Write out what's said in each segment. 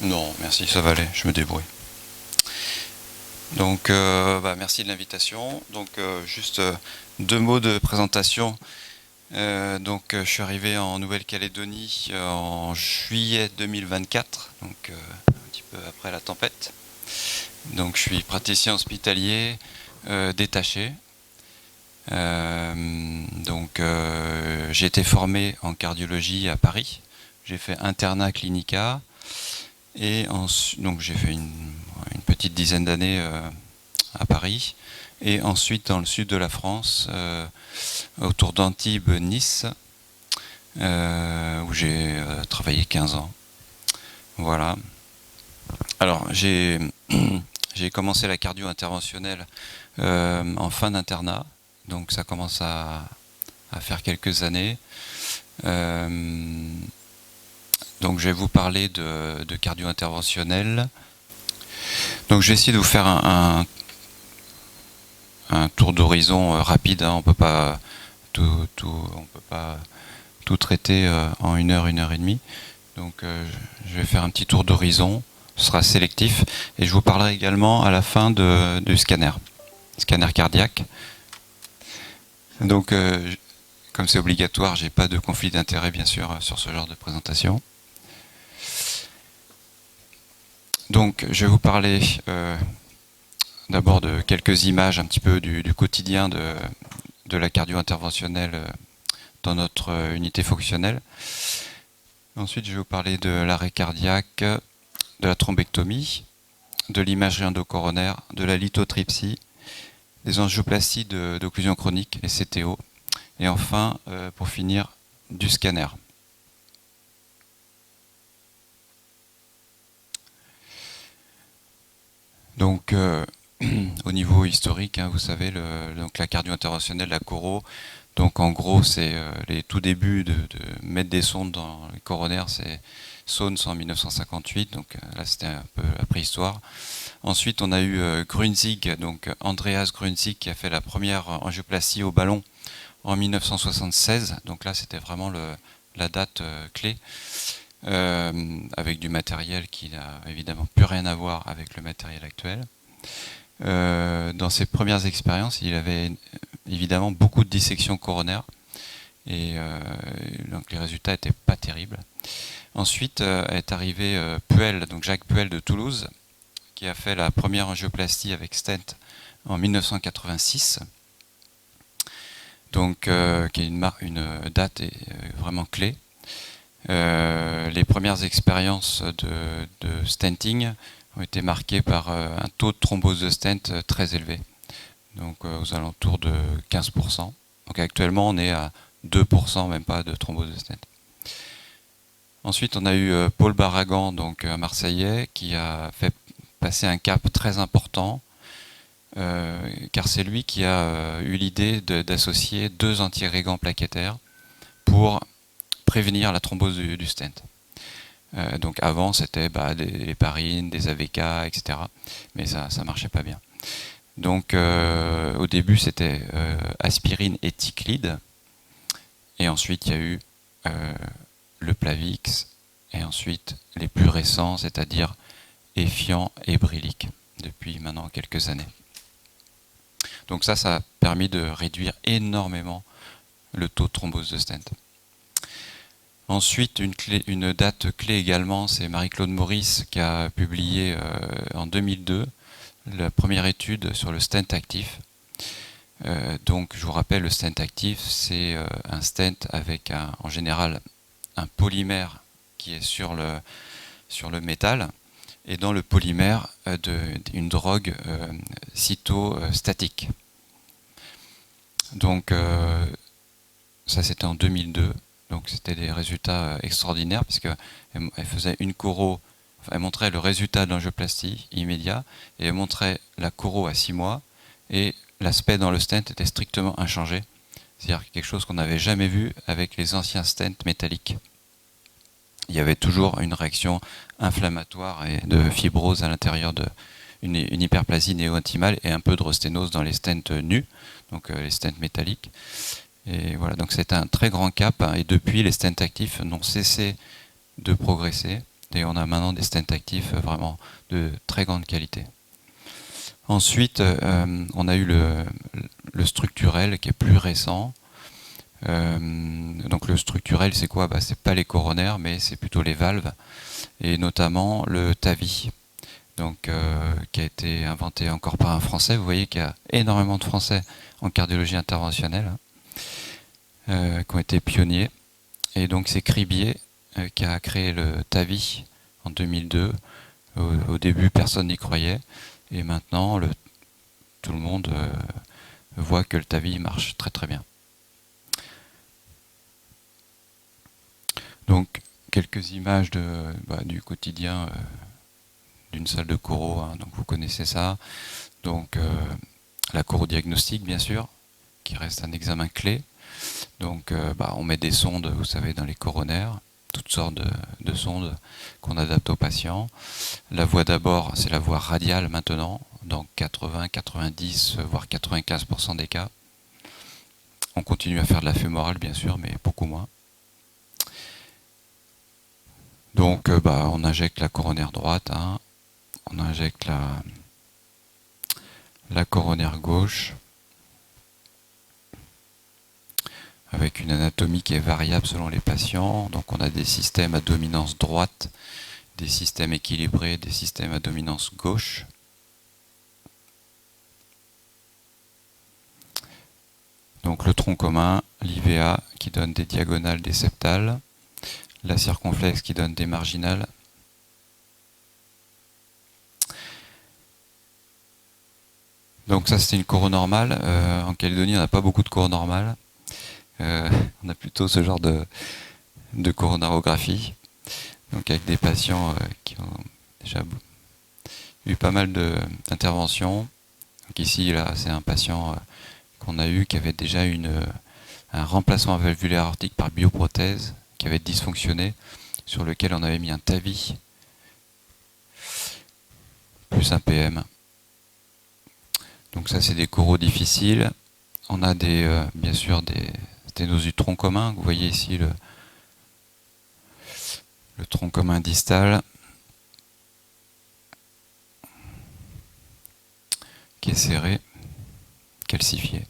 Non, merci, ça va aller, je me débrouille. Donc, merci de l'invitation. Donc, juste deux mots de présentation. Je suis arrivé en Nouvelle-Calédonie en juillet 2024, donc un petit peu après la tempête. Donc, je suis praticien hospitalier détaché. J'ai été formé en cardiologie à Paris. J'ai fait internat clinica et donc j'ai fait une petite dizaine d'années à Paris et ensuite dans le sud de la France, autour d'Antibes, Nice, où j'ai travaillé 15 ans. Voilà. Alors j'ai commencé la cardio interventionnelle en fin d'internat, donc ça commence à faire quelques années. Donc je vais vous parler de cardio interventionnel. Donc je vais essayer de vous faire un tour d'horizon rapide, hein. On peut pas tout traiter en une heure et demie. Donc je vais faire un petit tour d'horizon, ce sera sélectif, et je vous parlerai également à la fin du scanner cardiaque. Donc comme c'est obligatoire, j'ai pas de conflit d'intérêt bien sûr sur ce genre de présentation. Donc je vais vous parler d'abord de quelques images un petit peu du quotidien de la cardio interventionnelle dans notre unité fonctionnelle. Ensuite, je vais vous parler de l'arrêt cardiaque, de la thrombectomie, de l'imagerie endocoronaire, de la lithotripsie, des angioplasties d'occlusion chronique, les CTO, et enfin, pour finir, du scanner. Donc, au niveau historique, hein, vous savez, donc la cardio interventionnelle, la coro, donc en gros, c'est les tout débuts de mettre des sondes dans les coronaires, c'est Sohns en 1958, donc là c'était un peu la préhistoire. Ensuite, on a eu Grünzig, donc Andreas Grünzig, qui a fait la première angioplastie au ballon en 1976. Donc là, c'était vraiment la date clé, avec du matériel qui n'a évidemment plus rien à voir avec le matériel actuel. Dans ses premières expériences, il avait évidemment beaucoup de dissections coronaires et donc les résultats n'étaient pas terribles. Ensuite est arrivé Puel, donc Jacques Puel de Toulouse, qui a fait la première angioplastie avec stent en 1986, donc qui est une date vraiment clé. Les premières expériences de stenting ont été marquées par un taux de thrombose de stent très élevé, donc aux alentours de 15%. Donc actuellement on est à 2%, même pas, de thrombose de stent. Ensuite on a eu Paul Barragan, donc un Marseillais, qui a fait passer un cap très important, car c'est lui qui a eu l'idée d'associer deux antirégants plaquettaires pour prévenir la thrombose du stent. Donc avant c'était des héparines, des AVK, etc. Mais ça marchait pas bien. Donc au début c'était aspirine et ticlide, et ensuite il y a eu le Plavix, et ensuite les plus récents, c'est-à-dire Effiant et Brilique, depuis maintenant quelques années. Donc ça a permis de réduire énormément le taux de thrombose de stent. Ensuite, une date clé également, c'est Marie-Claude Maurice qui a publié en 2002 la première étude sur le stent actif. Donc je vous rappelle, le stent actif, c'est un stent avec en général un polymère qui est sur le métal, et dans le polymère une drogue cytostatique. Donc ça c'était en 2002. Donc c'était des résultats extraordinaires, puisqu'elle faisait une coro, elle montrait le résultat de l'angioplastie immédiat, et elle montrait la coro à 6 mois, et l'aspect dans le stent était strictement inchangé. C'est-à-dire quelque chose qu'on n'avait jamais vu avec les anciens stents métalliques. Il y avait toujours une réaction inflammatoire et de fibrose à l'intérieur une hyperplasie néo-intimale et un peu de rosténose dans les stents nus, donc les stents métalliques. Et voilà, donc c'est un très grand cap, hein, et depuis les stents actifs n'ont cessé de progresser. Et on a maintenant des stents actifs vraiment de très grande qualité. Ensuite, on a eu le structurel qui est plus récent. Donc le structurel, c'est quoi? C'est pas les coronaires, mais c'est plutôt les valves, et notamment le TAVI, donc, qui a été inventé encore par un Français. Vous voyez qu'il y a énormément de Français en cardiologie interventionnelle qui ont été pionniers. Et donc c'est Cribier qui a créé le TAVI en 2002. Au début, personne n'y croyait, et maintenant tout le monde voit que le TAVI marche très très bien. Donc, quelques images du quotidien d'une salle de choro, hein, donc vous connaissez ça. Donc, la chorodiagnostic, bien sûr, qui reste un examen clé. Donc, on met des sondes, vous savez, dans les coronaires, toutes sortes de sondes qu'on adapte aux patients. La voie d'abord, c'est la voie radiale maintenant, dans 80, 90, voire 95% des cas. On continue à faire de la fémorale, bien sûr, mais beaucoup moins. Donc, on injecte la coronaire droite, hein. On injecte la coronaire gauche, avec une anatomie qui est variable selon les patients. Donc, on a des systèmes à dominance droite, des systèmes équilibrés, des systèmes à dominance gauche. Donc, le tronc commun, l'IVA qui donne des diagonales, des septales, la circonflexe qui donne des marginales. Donc ça, c'était une choro normale. En Calédonie, on n'a pas beaucoup de choro normales. On a plutôt ce genre de coronarographie. Donc avec des patients qui ont déjà eu pas mal d'interventions. Donc ici, là, c'est un patient qu'on a eu qui avait déjà un remplacement valvulaire aortique par bioprothèse qui avait dysfonctionné, sur lequel on avait mis un TAVI plus un PM. Donc ça, c'est des coros difficiles. On a bien sûr des sténoses du tronc commun. Vous voyez ici le tronc commun distal qui est serré, calcifié.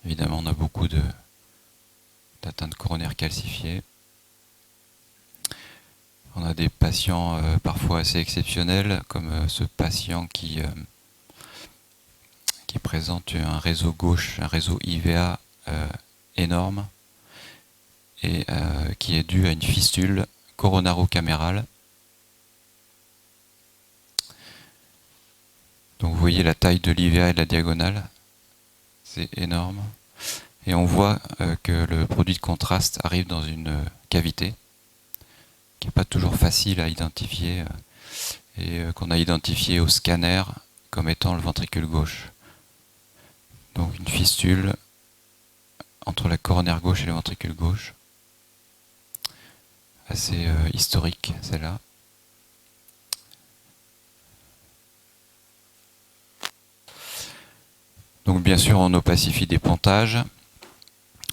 Évidemment, on a beaucoup d'atteintes coronaires calcifiées. On a des patients parfois assez exceptionnels, comme ce patient qui présente un réseau gauche, un réseau IVA énorme, et qui est dû à une fistule coronaro-camérale. Donc vous voyez la taille de l'IVA et de la diagonale, c'est énorme. Et on voit que le produit de contraste arrive dans une cavité qui n'est pas toujours facile à identifier et qu'on a identifié au scanner comme étant le ventricule gauche. Donc une fistule entre la coronaire gauche et le ventricule gauche, assez historique celle-là. Donc bien sûr on opacifie des pontages.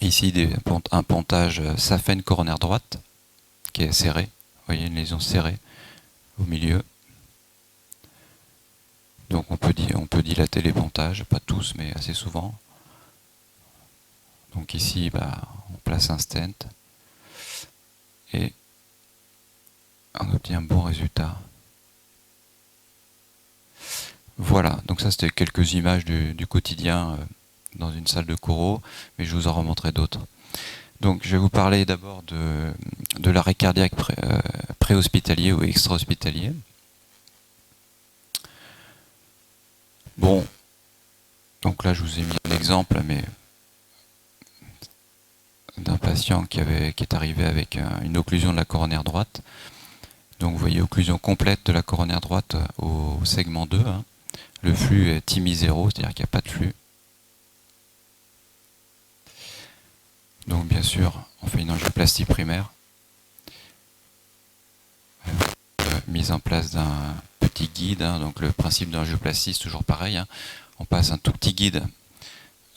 Ici un pontage saphène coronaire droite qui est serré. Vous voyez une lésion serrée au milieu. Donc on peut dilater les pontages, pas tous mais assez souvent. Donc ici on place un stent et on obtient un bon résultat. Voilà, donc ça c'était quelques images du quotidien dans une salle de choro, mais je vous en remontrerai d'autres. Donc je vais vous parler d'abord de l'arrêt cardiaque pré-hospitalier ou extra-hospitalier. Bon, donc là je vous ai mis un exemple, mais d'un patient qui est arrivé avec une occlusion de la coronaire droite. Donc vous voyez occlusion complète de la coronaire droite au segment 2. Hein. Le flux est TIMI 0, c'est-à-dire qu'il n'y a pas de flux. Donc bien sûr, on fait une angioplastie primaire. Mise en place d'un petit guide. Hein. Donc le principe de l'angioplastie, c'est toujours pareil. Hein. On passe un tout petit guide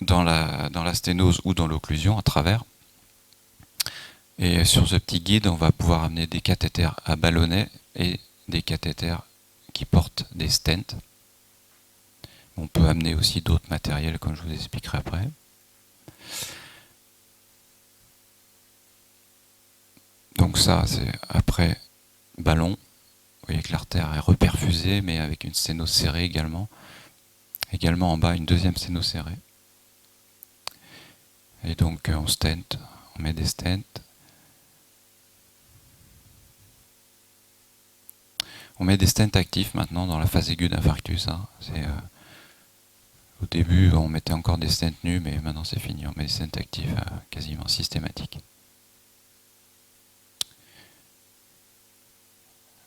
dans la sténose ou dans l'occlusion à travers. Et sur ce petit guide, on va pouvoir amener des cathéters à ballonnet et des cathéters qui portent des stents. On peut amener aussi d'autres matériels, comme je vous expliquerai après. Donc ça, c'est après ballon. Vous voyez que l'artère est reperfusée, mais avec une sténose serrée également. Également en bas, une deuxième sténose serrée. Et donc on stent, on met des stents. On met des stents actifs maintenant dans la phase aiguë d'infarctus. Hein. Au début, on mettait encore des stents nus, mais maintenant c'est fini. On met des stents actifs quasiment systématiques.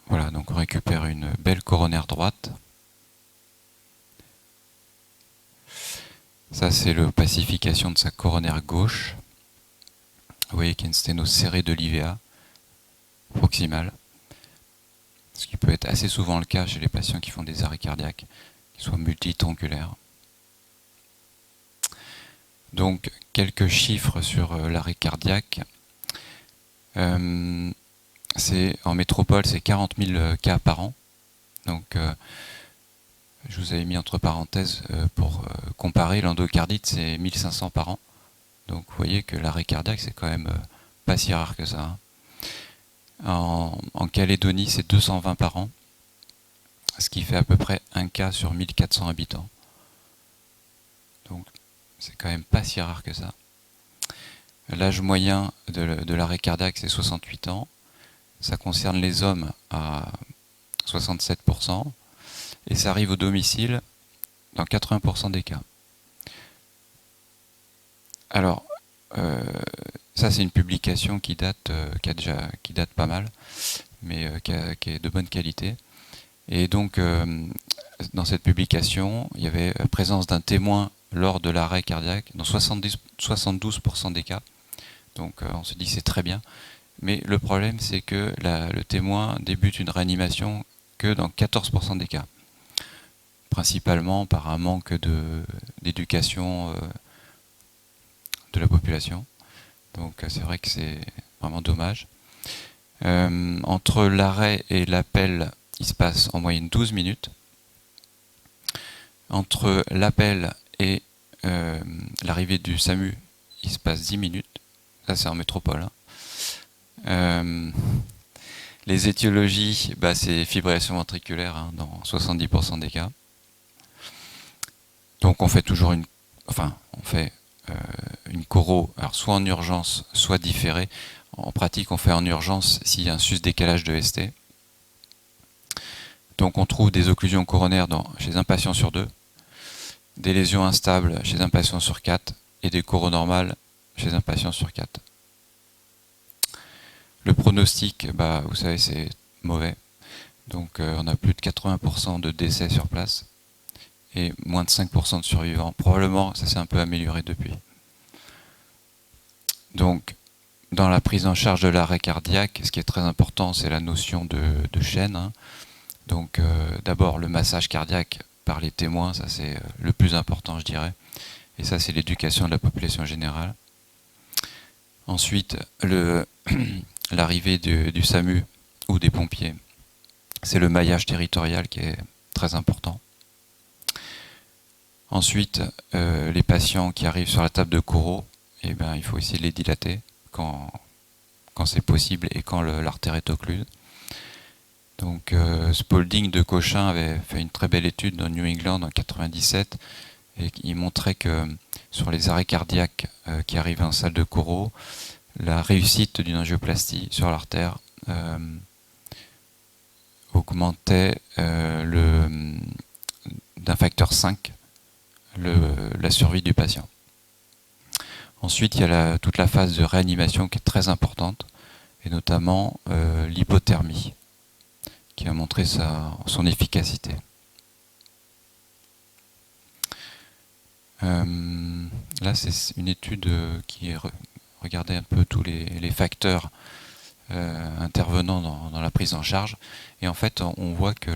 Voilà, donc on récupère une belle coronaire droite. Ça, c'est la pacification de sa coronaire gauche. Vous voyez qu'il y a une sténose serrée de l'IVA proximale. Ce qui peut être assez souvent le cas chez les patients qui font des arrêts cardiaques, qui soient multitongulaires. Donc, quelques chiffres sur l'arrêt cardiaque. En métropole, c'est 40 000 cas par an. Donc, je vous avais mis entre parenthèses pour comparer, l'endocardite, c'est 1500 par an. Donc, vous voyez que l'arrêt cardiaque, c'est quand même pas si rare que ça. Hein. En Calédonie, c'est 220 par an, ce qui fait à peu près un cas sur 1400 habitants. Donc, c'est quand même pas si rare que ça. L'âge moyen de l'arrêt cardiaque, c'est 68 ans. Ça concerne les hommes à 67%. Et ça arrive au domicile dans 80% des cas. Alors, ça c'est une publication qui date pas mal, mais qui est de bonne qualité. Et donc, dans cette publication, il y avait présence d'un témoin lors de l'arrêt cardiaque dans 72% des cas. Donc, on se dit c'est très bien. Mais le problème, c'est que le témoin débute une réanimation que dans 14% des cas. Principalement par un manque d'éducation de la population. Donc c'est vrai que c'est vraiment dommage. Entre l'arrêt et l'appel, il se passe en moyenne 12 minutes. Entre l'appel et l'arrivée du SAMU, il se passe 10 minutes. Ça c'est en métropole. Hein. Les étiologies, c'est fibrillation ventriculaire hein, dans 70% des cas. Donc on fait toujours une choro, alors soit en urgence, soit différée. En pratique, on fait en urgence s'il y a un sus-décalage de ST. Donc on trouve des occlusions coronaires chez un patient sur 2, des lésions instables chez un patient sur 4 et des coronormales chez un patient sur 4. Le pronostic, vous savez, c'est mauvais. Donc on a plus de 80% de décès sur place et moins de 5% de survivants. Probablement, ça s'est un peu amélioré depuis. Donc, dans la prise en charge de l'arrêt cardiaque, ce qui est très important, c'est la notion de chaîne. Hein. Donc, d'abord, le massage cardiaque par les témoins, ça c'est le plus important, je dirais. Et ça, c'est l'éducation de la population générale. Ensuite, l'arrivée du SAMU ou des pompiers, c'est le maillage territorial qui est très important. Ensuite, les patients qui arrivent sur la table de choro, il faut essayer de les dilater quand c'est possible et quand l'artère est occluse. Donc, Spaulding de Cochin avait fait une très belle étude dans New England en 1997 et il montrait que sur les arrêts cardiaques qui arrivaient en salle de choro, la réussite d'une angioplastie sur l'artère augmentait d'un facteur 5 la survie du patient. Ensuite, il y a toute la phase de réanimation qui est très importante, et notamment l'hypothermie, qui a montré son efficacité. Là, c'est une étude qui regardait un peu tous les facteurs intervenant dans la prise en charge, et en fait, on voit que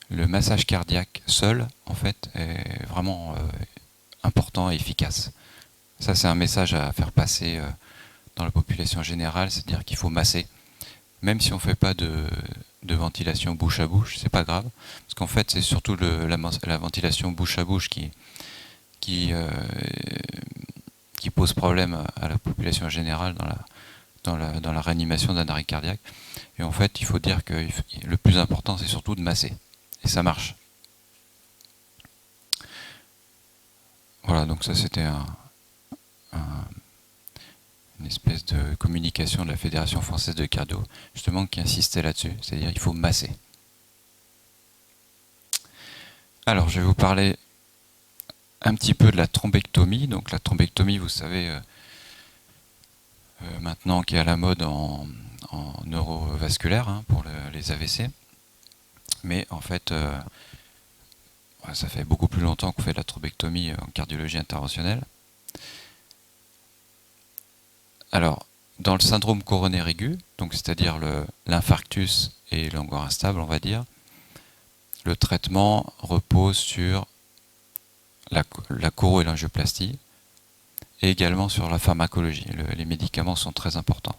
le massage cardiaque seul, en fait, est vraiment important et efficace. Ça, c'est un message à faire passer dans la population générale, c'est-à-dire qu'il faut masser. Même si on ne fait pas de ventilation bouche à bouche, c'est pas grave, parce qu'en fait c'est surtout la ventilation bouche à bouche qui pose problème à la population générale dans la réanimation d'un arrêt cardiaque. Et en fait, il faut dire que le plus important, c'est surtout de masser. Et ça marche. Voilà, donc ça c'était une espèce de communication de la Fédération française de cardio, justement, qui insistait là-dessus, c'est-à-dire il faut masser. Alors, je vais vous parler un petit peu de la thrombectomie. Donc la thrombectomie, vous savez, maintenant qui est à la mode en neurovasculaire, hein, pour les AVC. Mais en fait, ça fait beaucoup plus longtemps qu'on fait de la thrombectomie en cardiologie interventionnelle. Alors, dans le syndrome coronaire aigu, donc c'est-à-dire l'infarctus et l'angoisse instable, on va dire, le traitement repose sur la choro et l'angioplastie, et également sur la pharmacologie. Les médicaments sont très importants.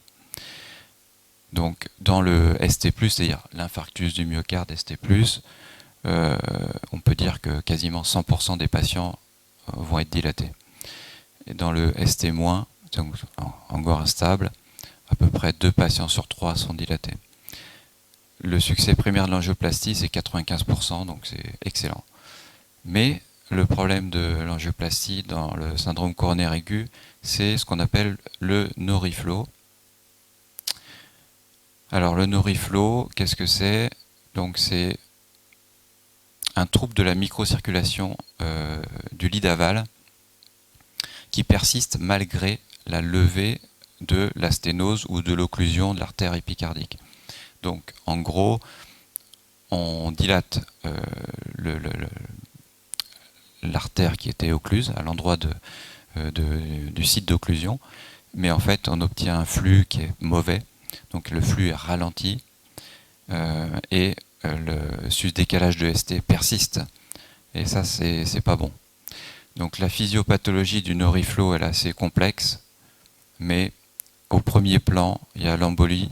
Donc, dans le ST+, c'est-à-dire l'infarctus du myocarde ST+, on peut dire que quasiment 100% des patients vont être dilatés. Et dans le ST-, donc angoisse instable, à peu près 2 patients sur 3 sont dilatés. Le succès primaire de l'angioplastie, c'est 95%, donc c'est excellent. Mais le problème de l'angioplastie dans le syndrome coronaire aigu, c'est ce qu'on appelle le no reflow. Alors le no reflow, qu'est-ce que c'est? Donc c'est un trouble de la microcirculation du lit d'aval qui persiste malgré la levée de la sténose ou de l'occlusion de l'artère épicardique. Donc en gros, on dilate l'artère qui était occluse à l'endroit du site d'occlusion, mais en fait on obtient un flux qui est mauvais, donc le flux est ralenti et le sus-décalage de ST persiste, et ça c'est pas bon. Donc la physiopathologie du no reflow elle est assez complexe, mais au premier plan il y a l'embolie,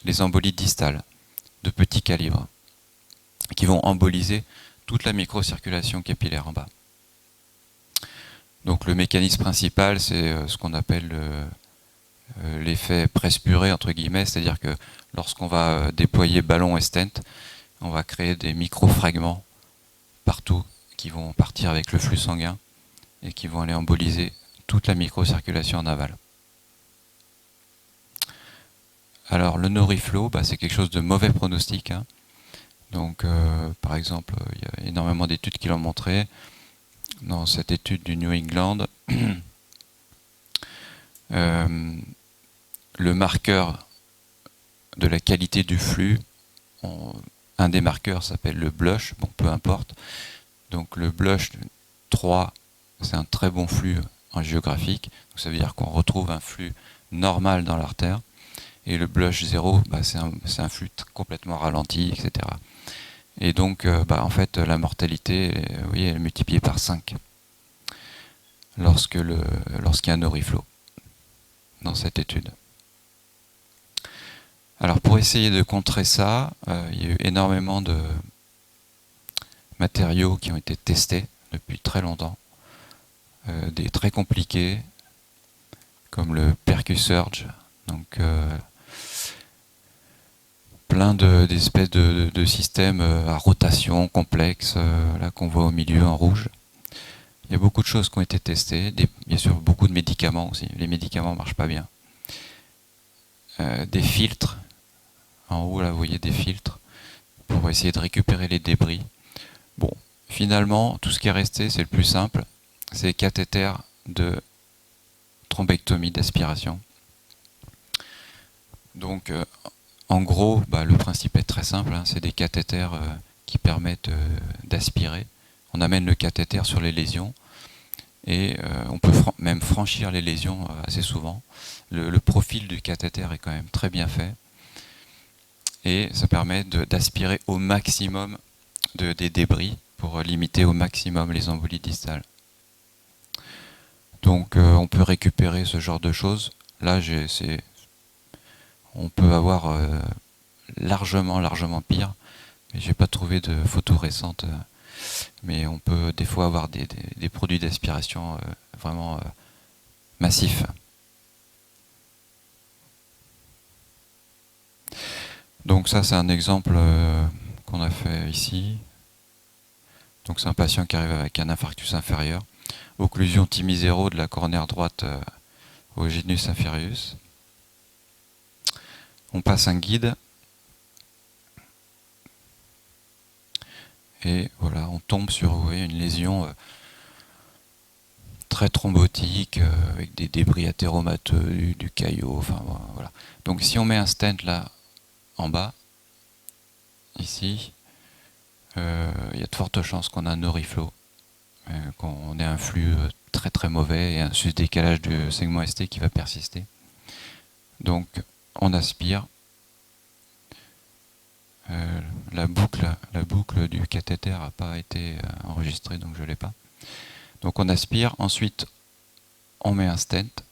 les embolies distales de petit calibre qui vont emboliser toute la microcirculation capillaire en bas. Donc le mécanisme principal, c'est ce qu'on appelle l'effet presse-purée, entre guillemets, c'est-à-dire que lorsqu'on va déployer ballon et stent, on va créer des micro-fragments partout qui vont partir avec le flux sanguin et qui vont aller emboliser toute la microcirculation en aval. Alors le no reflow, c'est quelque chose de mauvais pronostic, hein. Donc, par exemple, il y a énormément d'études qui l'ont montré. Dans cette étude du New England, le marqueur de la qualité du flux, un des marqueurs s'appelle le blush, bon, peu importe. Donc le blush 3, c'est un très bon flux angiographique. Donc, ça veut dire qu'on retrouve un flux normal dans l'artère. Et le blush 0, c'est un flux complètement ralenti, etc. Et donc, en fait, la mortalité, vous voyez, elle est multipliée par 5 lorsqu'il y a un no reflow dans cette étude. Alors, pour essayer de contrer ça, il y a eu énormément de matériaux qui ont été testés depuis très longtemps, des très compliqués, comme le PercuSurge, donc plein d'espèces de systèmes à rotation complexes, là qu'on voit au milieu en rouge. Il y a beaucoup de choses qui ont été testées, bien sûr beaucoup de médicaments aussi. Les médicaments ne marchent pas bien. Des filtres, en haut là vous voyez des filtres, pour essayer de récupérer les débris. Bon, finalement, tout ce qui est resté, c'est le plus simple, c'est les cathéters de thrombectomie, d'aspiration. Donc, en gros, le principe est très simple, hein, c'est des cathéters qui permettent d'aspirer. On amène le cathéter sur les lésions et on peut même franchir les lésions assez souvent. Le profil du cathéter est quand même très bien fait et ça permet d'aspirer au maximum des débris pour limiter au maximum les embolies distales. Donc on peut récupérer ce genre de choses. là, on peut avoir largement pire, mais j'ai pas trouvé de photos récentes. Mais on peut des fois avoir des produits d'aspiration vraiment massifs. Donc ça, c'est un exemple qu'on a fait ici. Donc c'est un patient qui arrive avec un infarctus inférieur, occlusion TIMI 0 de la coronaire droite au genius inferius. On passe un guide. Et voilà, on tombe sur une lésion très thrombotique, avec des débris athéromateux, du caillot, enfin voilà. Donc si on met un stent là, en bas, ici, il y a de fortes chances qu'on a un oriflow, qu'on ait un flux très mauvais et un sus-décalage du segment ST qui va persister. Donc on aspire. La boucle du cathéter n'a pas été enregistrée, donc je ne l'ai pas. Donc on aspire, ensuite on met un stent.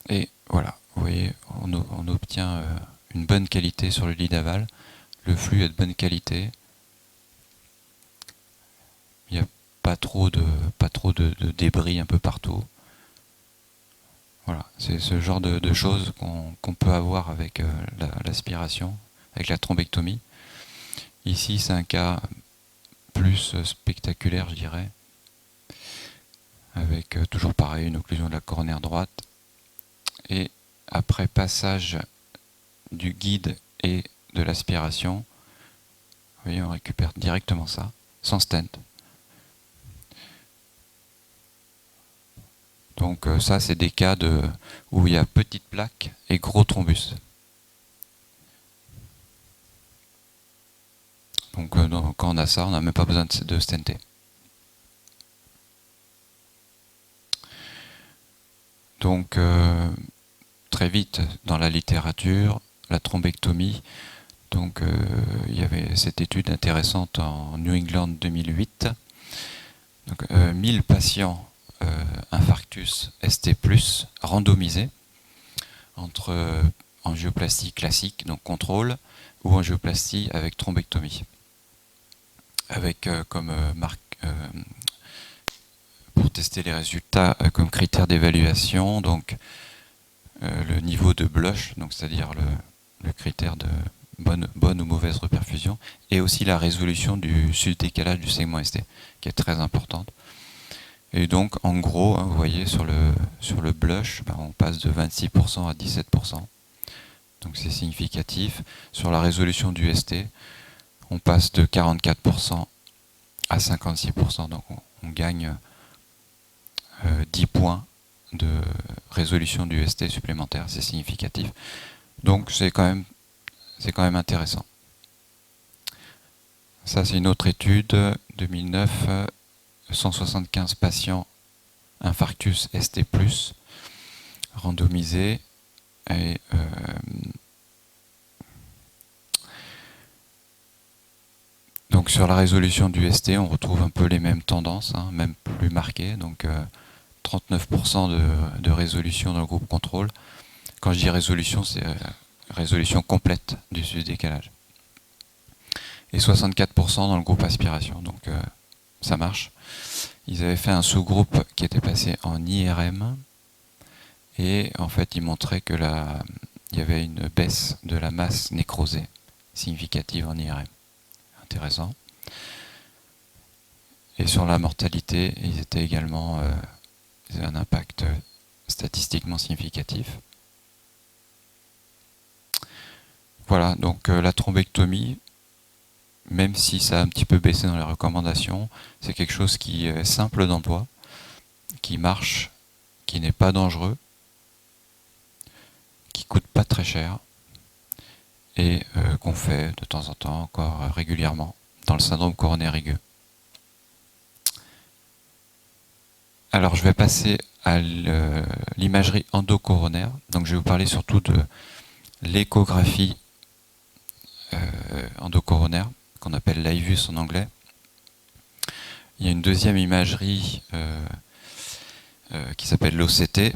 Et voilà, vous voyez, on obtient une bonne qualité sur le lit d'aval. Le flux est de bonne qualité. Il n'y a pas trop de débris un peu partout. Voilà, c'est ce genre de choses qu'on peut avoir avec l'aspiration, avec la thrombectomie. Ici, c'est un cas plus spectaculaire, je dirais, avec toujours pareil, une occlusion de la coronaire droite. Et après passage du guide et de l'aspiration, vous voyez, on récupère directement ça, sans stent. Donc ça, c'est des cas où il y a petite plaque et gros thrombus. Donc quand on a ça, on n'a même pas besoin de stenter. Donc très vite, dans la littérature, la thrombectomie, donc il y avait cette étude intéressante en New England 2008. Donc 1000 patients infarctus ST+, randomisés entre angioplastie classique, donc contrôle, ou angioplastie avec thrombectomie. Avec comme marque, pour tester les résultats, comme critère d'évaluation, donc le niveau de blush, donc c'est-à-dire le critère de bonne ou mauvaise reperfusion, et aussi la résolution du sus-décalage du segment ST, qui est très importante. Et donc, en gros, vous voyez, sur le blush, on passe de 26% à 17%. Donc c'est significatif. Sur la résolution du ST, on passe de 44% à 56%. Donc on gagne 10 points de résolution du ST supplémentaire. C'est significatif. Donc c'est quand même intéressant. Ça, c'est une autre étude, 2009, 175 patients infarctus ST+, randomisés, et donc sur la résolution du ST, on retrouve un peu les mêmes tendances, même plus marquées, donc 39% de résolution dans le groupe contrôle. Quand je dis résolution, c'est résolution complète du sus-décalage. Et 64% dans le groupe aspiration, donc ça marche. Ils avaient fait un sous-groupe qui était passé en IRM, et en fait ils montraient que il y avait une baisse de la masse nécrosée significative en IRM. Intéressant. Et sur la mortalité, ils étaient également ils avaient un impact statistiquement significatif. Voilà, donc la thrombectomie, même si ça a un petit peu baissé dans les recommandations, c'est quelque chose qui est simple d'emploi, qui marche, qui n'est pas dangereux, qui coûte pas très cher, et qu'on fait de temps en temps, encore régulièrement, dans le syndrome coronaire aigu. Alors je vais passer à l'imagerie endocoronaire. Donc je vais vous parler surtout de l'échographie endocoronaire, qu'on appelle l'IVUS en anglais. Il y a une deuxième imagerie qui s'appelle l'OCT.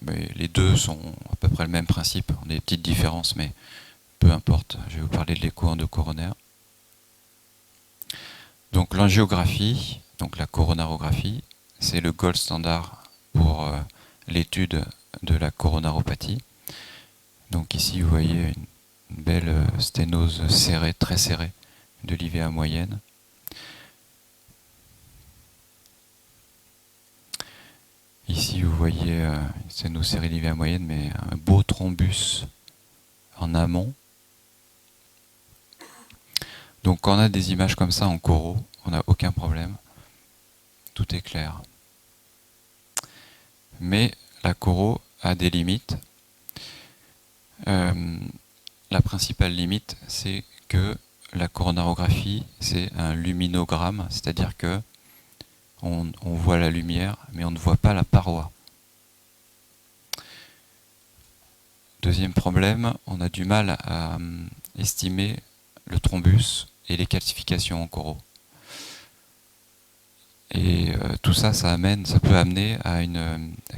Mais les deux sont à peu près le même principe. On a des petites différences, mais peu importe. Je vais vous parler de l'écho endocoronaire. Donc l'angiographie, donc la coronarographie, c'est le gold standard pour l'étude de la coronaropathie. Donc ici, vous voyez une belle sténose serrée, très serrée, de l'IVA moyenne. Ici, vous voyez une sténose serrée de l'IVA moyenne, mais un beau thrombus en amont. Donc quand on a des images comme ça en coro, on n'a aucun problème. Tout est clair. Mais la coro a des limites. La principale limite, c'est que la coronarographie, c'est un luminogramme, c'est-à-dire que on voit la lumière, mais on ne voit pas la paroi. Deuxième problème, on a du mal à estimer le thrombus et les calcifications en coro. Et tout ça, ça peut amener à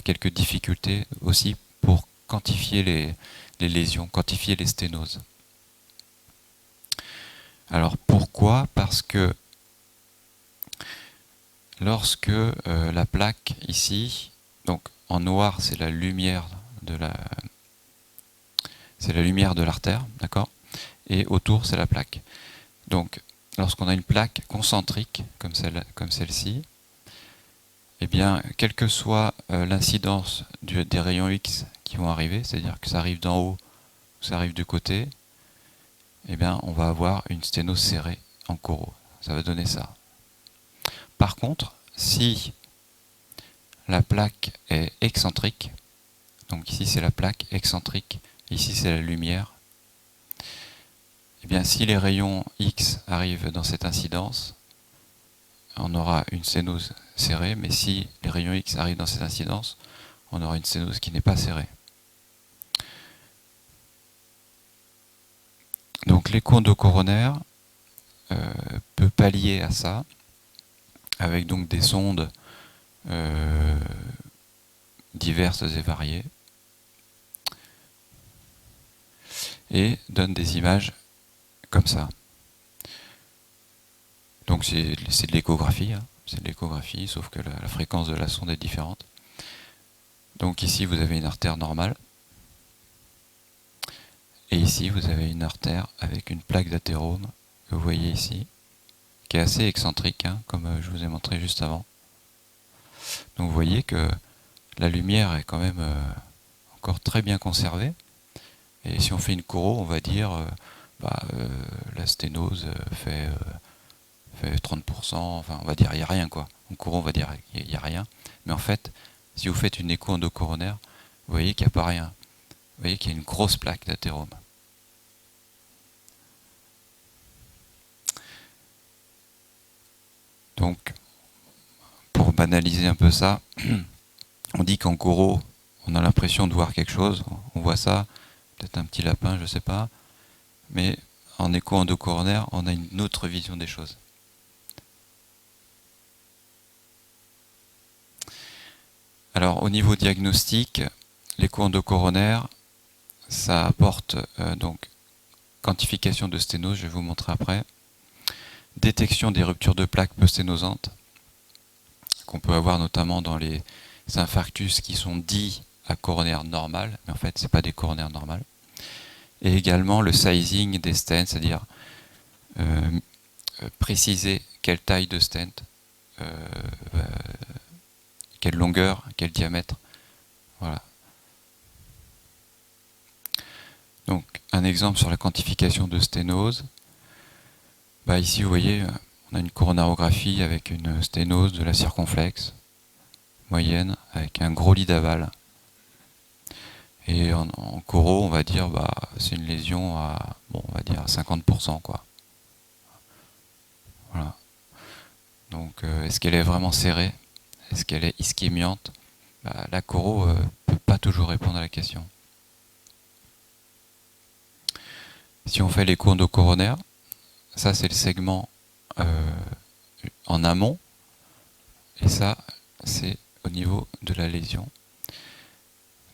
quelques difficultés aussi pour quantifier les lésions, quantifier les sténoses. Alors pourquoi ? Parce que lorsque la plaque ici, donc en noir, c'est la lumière de l'artère, d'accord ? Et autour, c'est la plaque. Donc, lorsqu'on a une plaque concentrique, comme celle-ci, eh bien, quelle que soit l'incidence des rayons X qui vont arriver, c'est-à-dire que ça arrive d'en haut ou ça arrive du côté, eh bien, on va avoir une sténose serrée en coro. Ça va donner ça. Par contre, si la plaque est excentrique, donc ici c'est la plaque excentrique, ici c'est la lumière, eh bien, si les rayons X arrivent dans cette incidence, on aura une sténose serrée, mais si les rayons X arrivent dans cette incidence, on aura une sténose qui n'est pas serrée. Donc l'écho endocoronaire peut pallier à ça avec donc des sondes diverses et variées et donne des images comme ça. Donc c'est de l'échographie, hein. C'est de l'échographie, sauf que la fréquence de la sonde est différente. Donc ici vous avez une artère normale, et ici vous avez une artère avec une plaque d'athérome que vous voyez ici, qui est assez excentrique, hein, comme je vous ai montré juste avant. Donc vous voyez que la lumière est quand même encore très bien conservée, et si on fait une coro, on va dire la sténose fait 30%, enfin on va dire il n'y a rien quoi. En coro on va dire il n'y a rien, mais en fait si vous faites une écho endocoronaire, vous voyez qu'il n'y a pas rien. Vous voyez qu'il y a une grosse plaque d'athérome. Donc pour banaliser un peu ça, on dit qu'en coro on a l'impression de voir quelque chose, on voit ça, peut-être un petit lapin, je sais pas, mais en écho endocoronaire on a une autre vision des choses. Alors au niveau diagnostic, l'écho endocoronaire, ça apporte donc quantification de sténose, je vais vous montrer après, détection des ruptures de plaques peu sténosantes, qu'on peut avoir notamment dans les infarctus qui sont dits à coronaire normal, mais en fait c'est pas des coronaires normales, et également le sizing des stents, c'est-à-dire préciser quelle taille de stent, quelle longueur, quel diamètre. Voilà. Donc un exemple sur la quantification de sténose. Ici vous voyez, on a une coronarographie avec une sténose de la circonflexe moyenne avec un gros lit d'aval. Et en coro, on va dire c'est une lésion à on va dire à 50% quoi. Voilà. Donc est-ce qu'elle est vraiment serrée? Est-ce qu'elle est ischémiante? La coro peut pas toujours répondre à la question. Si on fait l'écho endocoronaire, ça c'est le segment en amont, et ça, c'est au niveau de la lésion.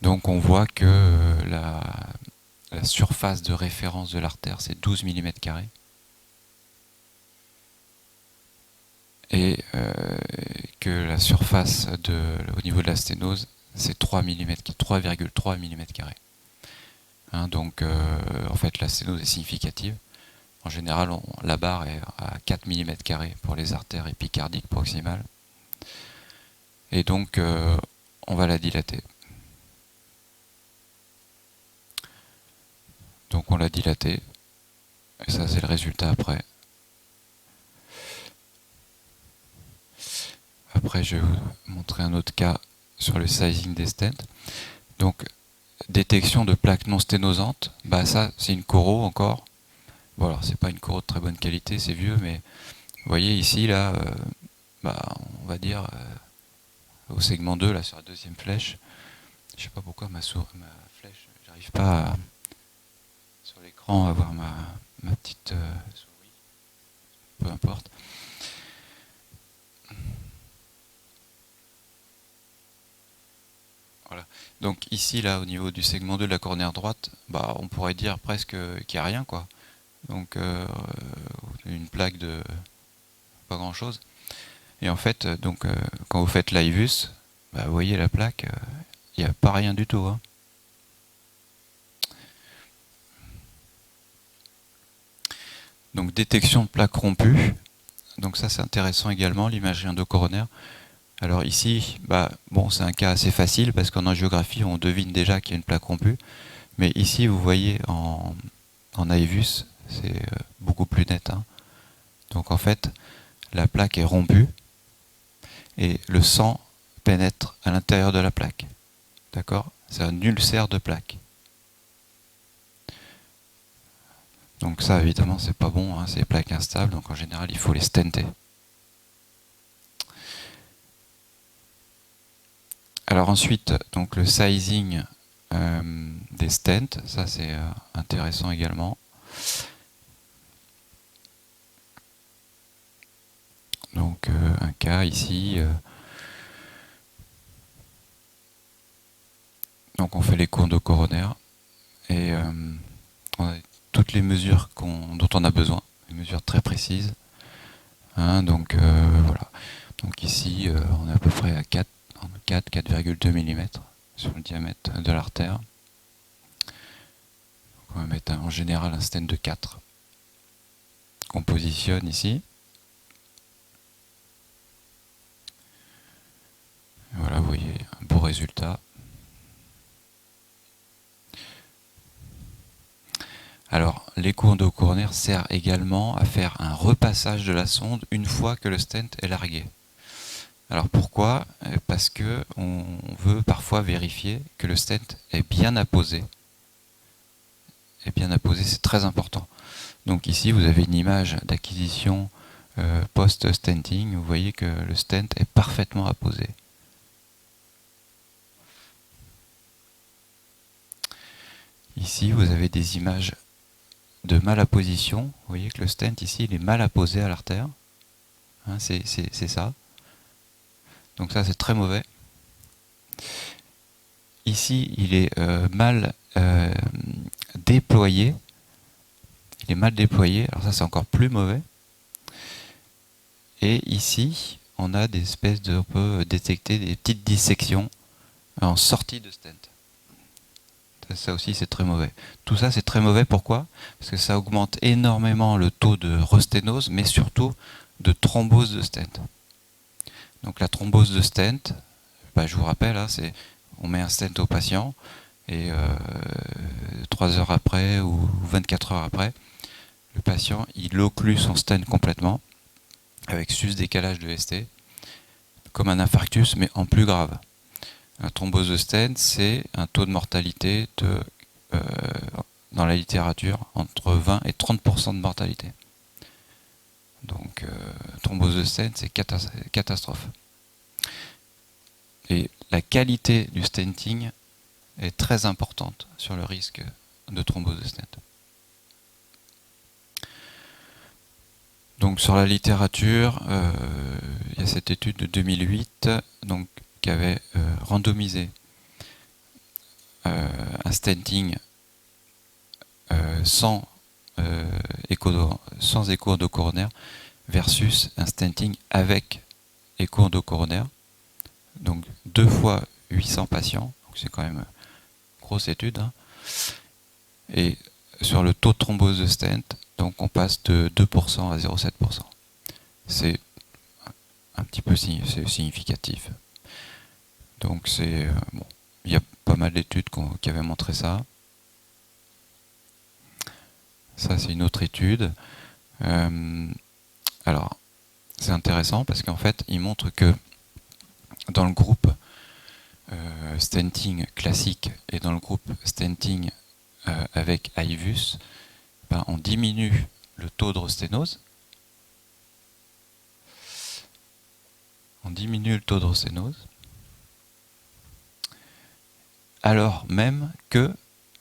Donc on voit que la surface de référence de l'artère, c'est 12 mm². Et que la surface au niveau de la sténose, c'est 3,3 mm². Hein, donc en fait la sténose est significative. En général, la barre est à 4 mm² pour les artères épicardiques proximales. Et donc on va la dilater. Donc on l'a dilatée. Et ça c'est le résultat après. Après je vais vous montrer un autre cas sur le sizing des stents. Donc détection de plaques non sténosantes, bah ça c'est une choro encore. Bon alors c'est pas une choro de très bonne qualité, c'est vieux, mais vous voyez ici là, on va dire au segment 2, là sur la deuxième flèche, je sais pas pourquoi ma flèche, j'arrive pas sur l'écran à voir ma petite souris, peu importe. Voilà. Donc ici là au niveau du segment 2 de la cornère droite, bah on pourrait dire presque qu'il n'y a rien quoi. Donc une plaque de pas grand chose. Et en fait, donc quand vous faites l'IVUS, bah, vous voyez la plaque, il n'y a pas rien du tout. Hein. Donc détection de plaques rompues. Donc ça c'est intéressant également, l'imagerie endocoronaire. Alors ici, bon, c'est un cas assez facile parce qu'en angiographie on devine déjà qu'il y a une plaque rompue. Mais ici vous voyez en IVUS, c'est beaucoup plus net. Hein. Donc en fait, la plaque est rompue et le sang pénètre à l'intérieur de la plaque. D'accord ? C'est un ulcère de plaque. Donc ça, évidemment, c'est pas bon, hein, c'est des plaques instables, donc en général, il faut les stenter. Alors ensuite, donc le sizing des stents, ça c'est intéressant également. Donc un cas ici. Donc on fait les courbes endocoronaires et on a toutes les mesures dont on a besoin, des mesures très précises. Hein, donc voilà. Donc ici, on est à peu près à 4,2 mm sur le diamètre de l'artère. On va mettre en général un stent de 4 qu'on positionne ici. Voilà, vous voyez un beau résultat. Alors, l'écho endocoronaire sert également à faire un repassage de la sonde une fois que le stent est largué. Alors pourquoi ? Parce que on veut parfois vérifier que le stent est bien apposé. Et bien apposé, c'est très important. Donc ici, vous avez une image d'acquisition post-stenting. Vous voyez que le stent est parfaitement apposé. Ici, vous avez des images de malapposition. Vous voyez que le stent ici, il est mal apposé à l'artère. Hein, c'est ça. Donc ça, c'est très mauvais. Ici, il est mal déployé. Il est mal déployé. Alors ça, c'est encore plus mauvais. Et ici, on a des espèces de... On peut détecter des petites dissections en sortie de stent. Ça aussi, c'est très mauvais. Tout ça, c'est très mauvais. Pourquoi ? Parce que ça augmente énormément le taux de resténose, mais surtout de thrombose de stent. Donc la thrombose de stent, je vous rappelle, hein, on met un stent au patient et 3 heures après ou 24 heures après, le patient il occlue son stent complètement avec sus-décalage de ST, comme un infarctus mais en plus grave. La thrombose de stent, c'est un taux de mortalité dans la littérature entre 20 et 30% de mortalité. Donc thrombose de stent, c'est catastrophe. Et la qualité du stenting est très importante sur le risque de thrombose de stent. Donc sur la littérature, il y a cette étude de 2008 donc, qui avait randomisé un stenting sans écho endocoronaire versus un stenting avec écho endocoronaire. Donc 2 fois 800 patients, c'est quand même une grosse étude. Hein. Et sur le taux de thrombose de stent, donc on passe de 2% à 0,7%. C'est un petit peu significatif. Donc c'est bon, il y a pas mal d'études qui avaient montré ça. Ça c'est une autre étude. Alors c'est intéressant parce qu'en fait il montre que dans le groupe stenting classique et dans le groupe stenting avec IVUS, ben, on diminue le taux de sténose. On diminue le taux de sténose. Alors même que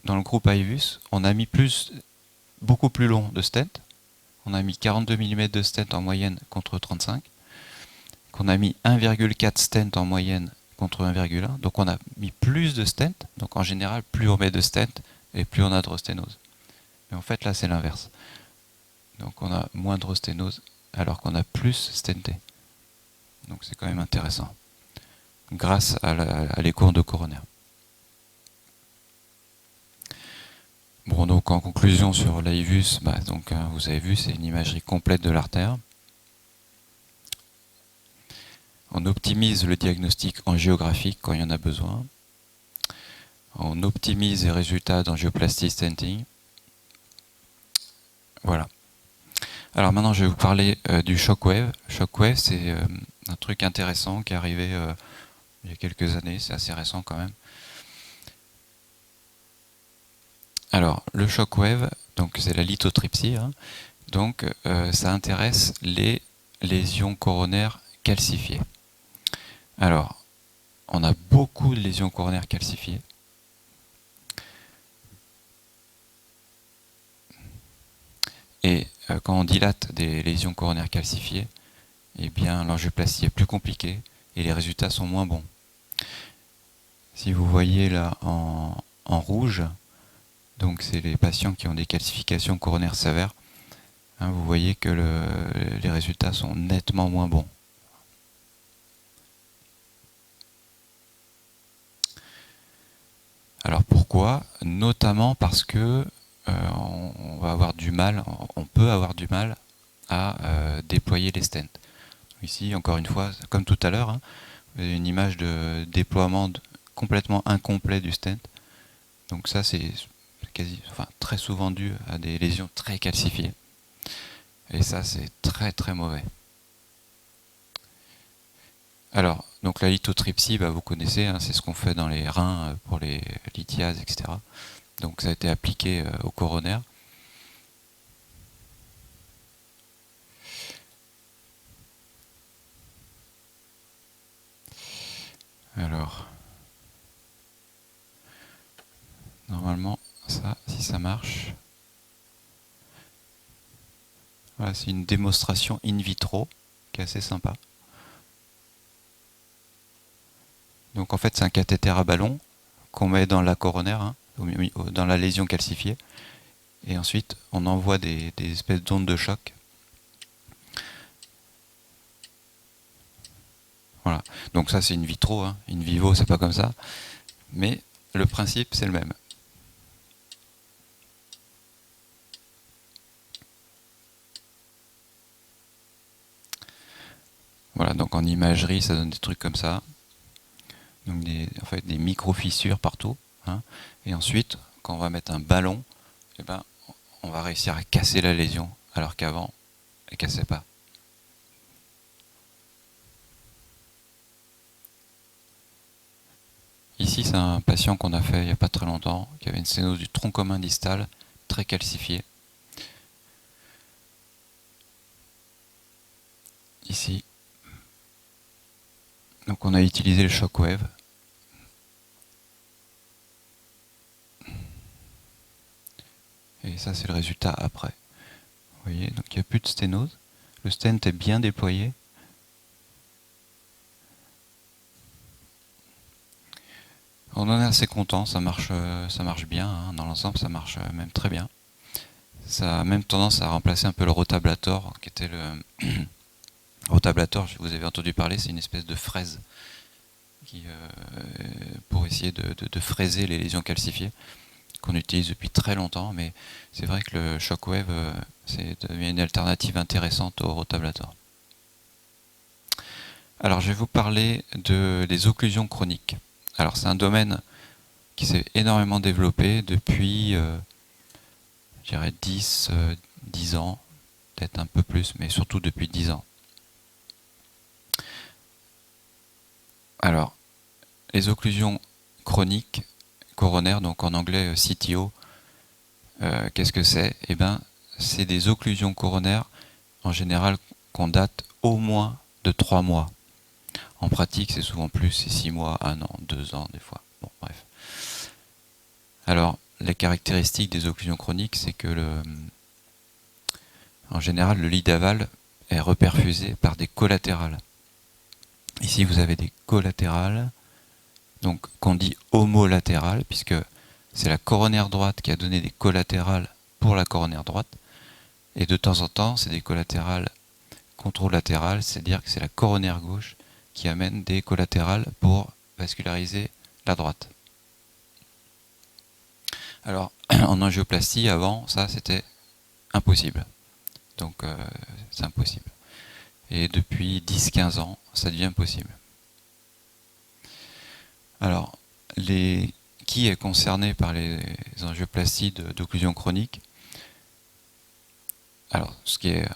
dans le groupe IVUS, on a mis beaucoup plus long de stent. On a mis 42 mm de stent en moyenne contre 35. Qu'on a mis 1,4 stent en moyenne contre 1,1. Donc on a mis plus de stent. Donc en général, plus on met de stent et plus on a de drosténose. Mais en fait là c'est l'inverse. Donc on a moins de drosténose alors qu'on a plus stenté. Donc c'est quand même intéressant. Grâce à l'écho endocoronaire. Bon, donc en conclusion sur l'IVUS, vous avez vu, c'est une imagerie complète de l'artère. On optimise le diagnostic angiographique quand il y en a besoin. On optimise les résultats d'angioplastie stenting. Voilà. Alors maintenant, je vais vous parler du Shockwave. Shockwave, c'est un truc intéressant qui est arrivé il y a quelques années, c'est assez récent quand même. Alors, le Shockwave, donc c'est la lithotripsie, hein. Donc ça intéresse les lésions coronaires calcifiées. Alors, on a beaucoup de lésions coronaires calcifiées. Et quand on dilate des lésions coronaires calcifiées, eh bien l'angioplastie est plus compliquée et les résultats sont moins bons. Si vous voyez là en rouge, donc c'est les patients qui ont des calcifications coronaires sévères, hein, vous voyez que les résultats sont nettement moins bons. Alors pourquoi? Notamment parce que on va avoir du mal, on peut avoir du mal à déployer les stents. Ici, encore une fois, comme tout à l'heure, hein, une image de déploiement complètement incomplet du stent. Donc ça, c'est très souvent dû à des lésions très calcifiées. Et ça, c'est très très mauvais. Alors, donc la lithotripsie, vous connaissez, hein, c'est ce qu'on fait dans les reins pour les lithiases, etc. Donc ça a été appliqué au coronaire. Alors, normalement, ça, si ça marche, voilà, c'est une démonstration in vitro qui est assez sympa. Donc en fait, c'est un cathéter à ballon qu'on met dans la coronaire, hein, dans la lésion calcifiée. Et ensuite, on envoie des espèces d'ondes de choc. Voilà. Donc ça, c'est in vitro. Hein. In vivo, c'est pas comme ça. Mais le principe, c'est le même. Voilà, donc en imagerie, ça donne des trucs comme ça. Donc des micro-fissures partout. Hein. Et ensuite, quand on va mettre un ballon, eh ben, on va réussir à casser la lésion, alors qu'avant, elle ne cassait pas. Ici, c'est un patient qu'on a fait il n'y a pas très longtemps, qui avait une sténose du tronc commun distal, très calcifiée. Ici. Donc on a utilisé le Shockwave. Et ça, c'est le résultat après. Vous voyez, donc il n'y a plus de sténose. Le stent est bien déployé. On en est assez content, ça marche bien, hein. Dans l'ensemble ça marche même très bien. Ça a même tendance à remplacer un peu le rotablator, qui était le rotablator, vous avez entendu parler, c'est une espèce de fraise pour essayer de fraiser les lésions calcifiées, qu'on utilise depuis très longtemps, mais c'est vrai que le Shockwave devient une alternative intéressante au rotablator. Alors je vais vous parler des occlusions chroniques. Alors c'est un domaine qui s'est énormément développé depuis, je dirais 10 ans, peut-être un peu plus, mais surtout depuis 10 ans. Alors, les occlusions chroniques coronaires, donc en anglais CTO, qu'est-ce que c'est? Eh bien, c'est des occlusions coronaires, en général, qu'on date au moins de 3 mois. En pratique, c'est souvent plus, c'est 6 mois, 1 an, 2 ans des fois. Bon, bref. Alors, les caractéristiques des occlusions chroniques, c'est que en général, le lit d'aval est reperfusé par des collatérales. Ici, vous avez des collatérales, donc qu'on dit homolatérales, puisque c'est la coronaire droite qui a donné des collatérales pour la coronaire droite. Et de temps en temps, c'est des collatérales contralatérales, c'est-à-dire que c'est la coronaire gauche qui amène des collatérales pour vasculariser la droite. Alors, en angioplastie, avant, ça, c'était impossible. Donc, c'est impossible. Et depuis 10-15 ans, ça devient possible. Alors, qui est concerné par les angioplasties d'occlusion chronique? Alors, ce qui est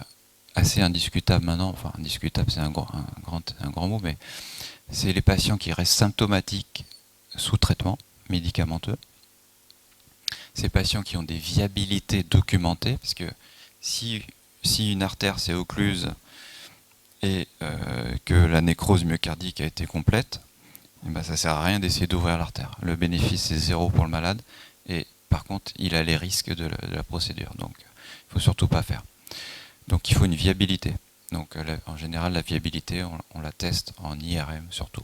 assez indiscutable maintenant, enfin indiscutable c'est un grand mot, mais c'est les patients qui restent symptomatiques sous traitement médicamenteux. Ces patients qui ont des viabilités documentées, parce que si une artère s'est occluse et que la nécrose myocardique a été complète, eh ben, ça ne sert à rien d'essayer d'ouvrir l'artère. Le bénéfice c'est 0 pour le malade, et par contre il a les risques de la procédure, donc il ne faut surtout pas faire. Donc il faut une viabilité. Donc en général la viabilité on la teste en IRM surtout.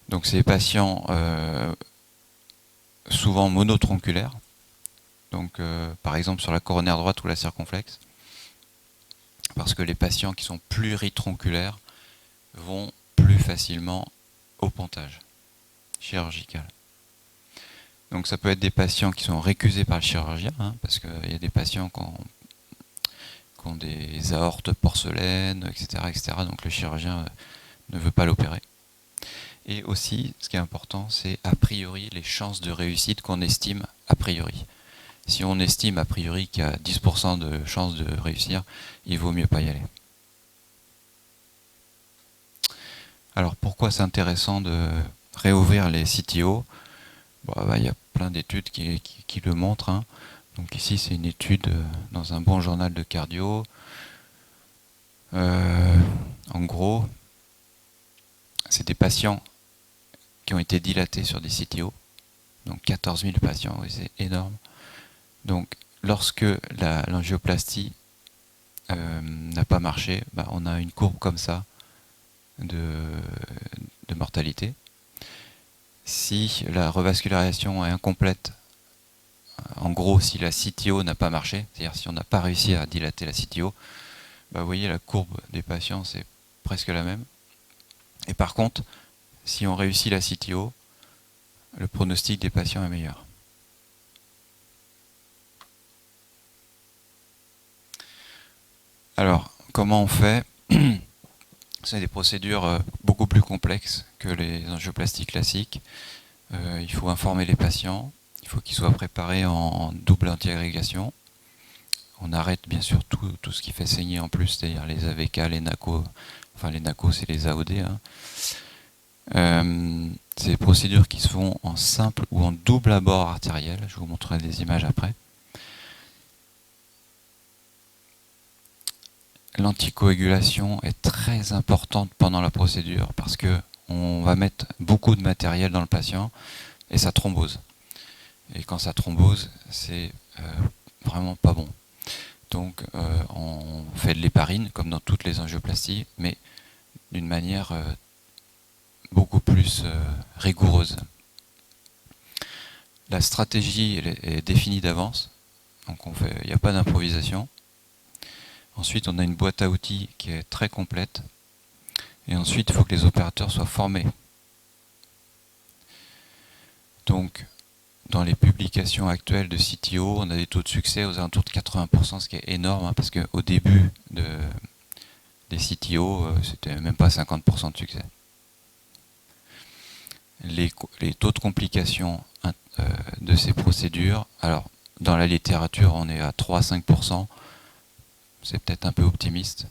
Donc c'est des patients souvent monotronculaires, donc par exemple sur la coronaire droite ou la circonflexe, parce que les patients qui sont pluritronculaires vont plus facilement au pontage chirurgical. Donc ça peut être des patients qui sont récusés par le chirurgien, hein, parce qu'il y a des patients qui ont des aortes porcelaines, etc. Donc le chirurgien ne veut pas l'opérer. Et aussi, ce qui est important, c'est a priori les chances de réussite qu'on estime a priori. Si on estime a priori qu'il y a 10% de chances de réussir, il vaut mieux pas y aller. Alors pourquoi c'est intéressant de réouvrir les CTO? Il y a plein d'études qui le montrent, hein. Donc ici c'est une étude dans un bon journal de cardio. En gros, c'est des patients qui ont été dilatés sur des CTO. Donc 14 000 patients, oui, c'est énorme. Donc lorsque l'angioplastie n'a pas marché, on a une courbe comme ça de mortalité. Si la revascularisation est incomplète, en gros si la CTO n'a pas marché, c'est-à-dire si on n'a pas réussi à dilater la CTO, vous voyez la courbe des patients c'est presque la même. Et par contre, si on réussit la CTO, le pronostic des patients est meilleur. Alors, comment on fait? C'est des procédures beaucoup plus complexes que les angioplasties classiques. Il faut informer les patients, il faut qu'ils soient préparés en double antiagrégation. On arrête bien sûr tout ce qui fait saigner en plus, c'est-à-dire les AVK, les NACO, enfin les NACO c'est les AOD. Hein. C'est des procédures qui se font en simple ou en double abord artériel, je vous montrerai des images après. L'anticoagulation est très importante pendant la procédure parce que on va mettre beaucoup de matériel dans le patient et ça thrombose. Et quand ça thrombose, c'est vraiment pas bon. Donc on fait de l'héparine, comme dans toutes les angioplasties, mais d'une manière beaucoup plus rigoureuse. La stratégie est définie d'avance, donc il n'y a pas d'improvisation. Ensuite, on a une boîte à outils qui est très complète. Et ensuite, il faut que les opérateurs soient formés. Donc, dans les publications actuelles de CTO, on a des taux de succès aux alentours de 80%, ce qui est énorme, hein, parce qu'au début des CTO, c'était même pas 50% de succès. Les taux de complication de ces procédures, alors dans la littérature, on est à 3-5%, c'est peut-être un peu optimiste,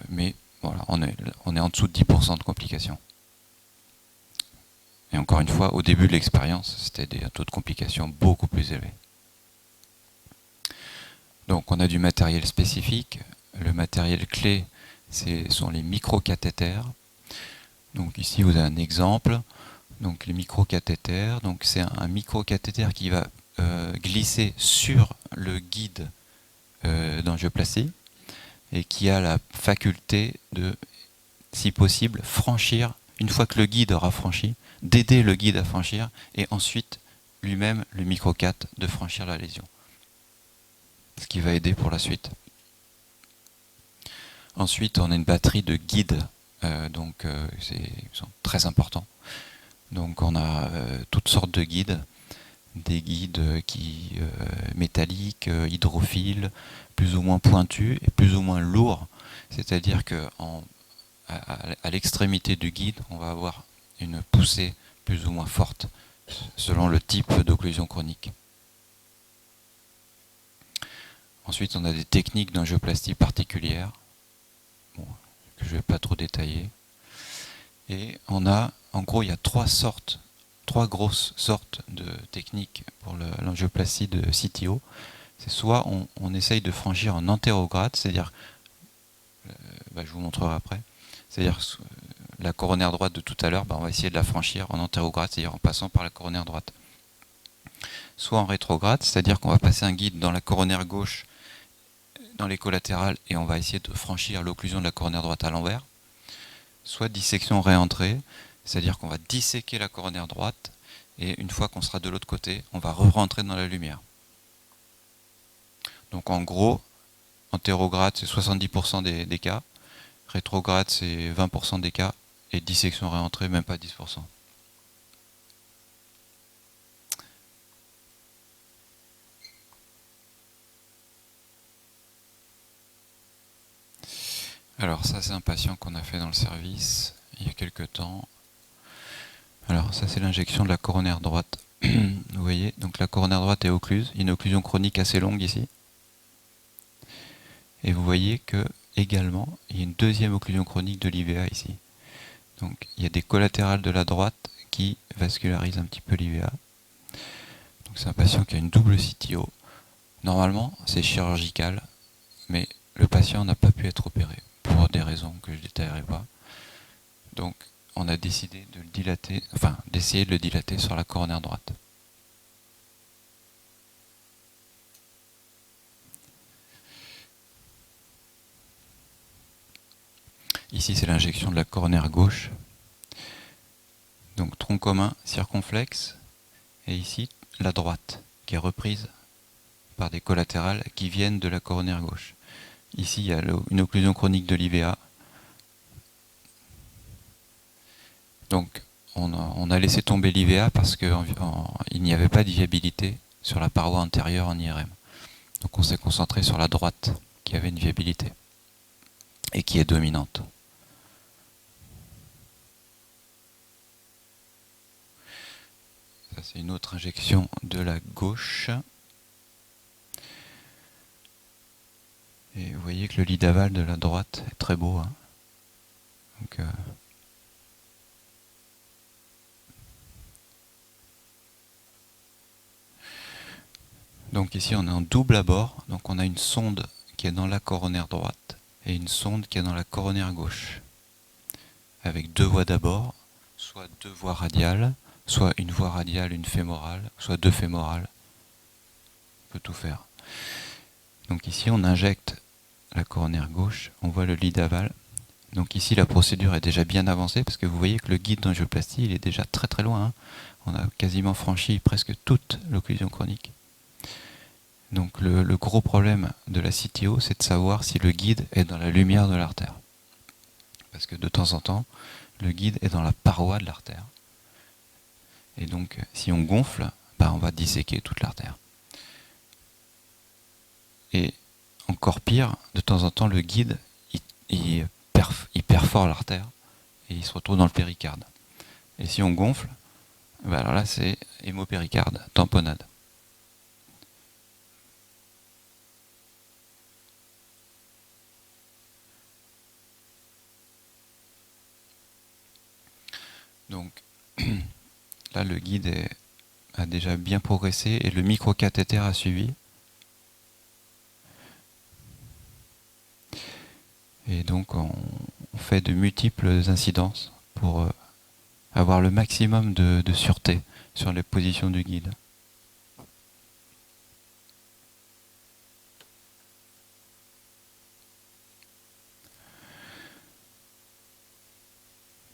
mais voilà, on est en dessous de 10% de complications. Et encore une fois, au début de l'expérience, c'était un taux de complication beaucoup plus élevé. Donc on a du matériel spécifique. Le matériel clé, ce sont les microcathéters. Donc ici vous avez un exemple. Donc les microcathéters, donc c'est un microcathéter qui va glisser sur le guide d'angioplastie et qui a la faculté de, si possible, franchir, une fois que le guide aura franchi, d'aider le guide à franchir et ensuite lui-même, le microcat, de franchir la lésion. Ce qui va aider pour la suite. Ensuite, on a une batterie de guides, ils sont très importants. Donc on a toutes sortes de guides, des guides métalliques, hydrophiles, plus ou moins pointus et plus ou moins lourds. C'est-à-dire que à l'extrémité du guide, on va avoir une poussée plus ou moins forte selon le type d'occlusion chronique. Ensuite, on a des techniques d'angioplastie particulières, que je ne vais pas trop détailler. Et on a, en gros, il y a trois grosses sortes de techniques pour l'angioplastie de CTO. C'est soit on essaye de franchir en antérograde, c'est-à-dire, je vous montrerai après, c'est-à-dire la coronaire droite de tout à l'heure, on va essayer de la franchir en antérograde, c'est-à-dire en passant par la coronaire droite. Soit en rétrograde, c'est-à-dire qu'on va passer un guide dans la coronaire gauche, dans les collatérales, et on va essayer de franchir l'occlusion de la coronaire droite à l'envers. Soit dissection réentrée, c'est-à-dire qu'on va disséquer la coronaire droite, et une fois qu'on sera de l'autre côté, on va re-rentrer dans la lumière. Donc en gros, antérograde c'est 70% des cas, rétrograde c'est 20% des cas, et dissection réentrée même pas 10%. Alors ça c'est un patient qu'on a fait dans le service il y a quelques temps. Alors ça c'est l'injection de la coronaire droite. Vous voyez, donc la coronaire droite est occluse, une occlusion chronique assez longue ici. Et vous voyez que également il y a une deuxième occlusion chronique de l'IVA ici. Donc il y a des collatérales de la droite qui vascularisent un petit peu l'IVA. Donc c'est un patient qui a une double CTO. Normalement c'est chirurgical, mais le patient n'a pas pu être opéré pour des raisons que je ne détaillerai pas. Donc on a décidé de le dilater, d'essayer de le dilater sur la coronaire droite. Ici c'est l'injection de la coronaire gauche. Donc tronc commun circonflexe, et ici la droite qui est reprise par des collatérales qui viennent de la coronaire gauche. Ici il y a une occlusion chronique de l'IVA. Donc on a laissé tomber l'IVA parce qu'il n'y avait pas de viabilité sur la paroi antérieure en IRM. Donc on s'est concentré sur la droite qui avait une viabilité et qui est dominante. Ça c'est une autre injection de la gauche. Et vous voyez que le lit d'aval de la droite est très beau. Hein. Donc ici on est en double abord, donc on a une sonde qui est dans la coronaire droite et une sonde qui est dans la coronaire gauche. Avec deux voies d'abord, soit deux voies radiales, soit une voie radiale, une fémorale, soit deux fémorales. On peut tout faire. Donc ici, on injecte la coronaire gauche, on voit le lead aval. Donc ici, la procédure est déjà bien avancée parce que vous voyez que le guide d'angioplastie, il est déjà très très loin. Hein. On a quasiment franchi presque toute l'occlusion chronique. Donc le gros problème de la CTO, c'est de savoir si le guide est dans la lumière de l'artère. Parce que de temps en temps, le guide est dans la paroi de l'artère. Et donc, si on gonfle, bah, on va disséquer toute l'artère. Et encore pire, de temps en temps, le guide, il perfore l'artère et il se retrouve dans le péricarde. Et si on gonfle, bah alors là, c'est hémopéricarde, tamponnade. Donc, là, le guide a déjà bien progressé et le microcathéter a suivi. Et donc, on fait de multiples incidences pour avoir le maximum de sûreté sur les positions du guide.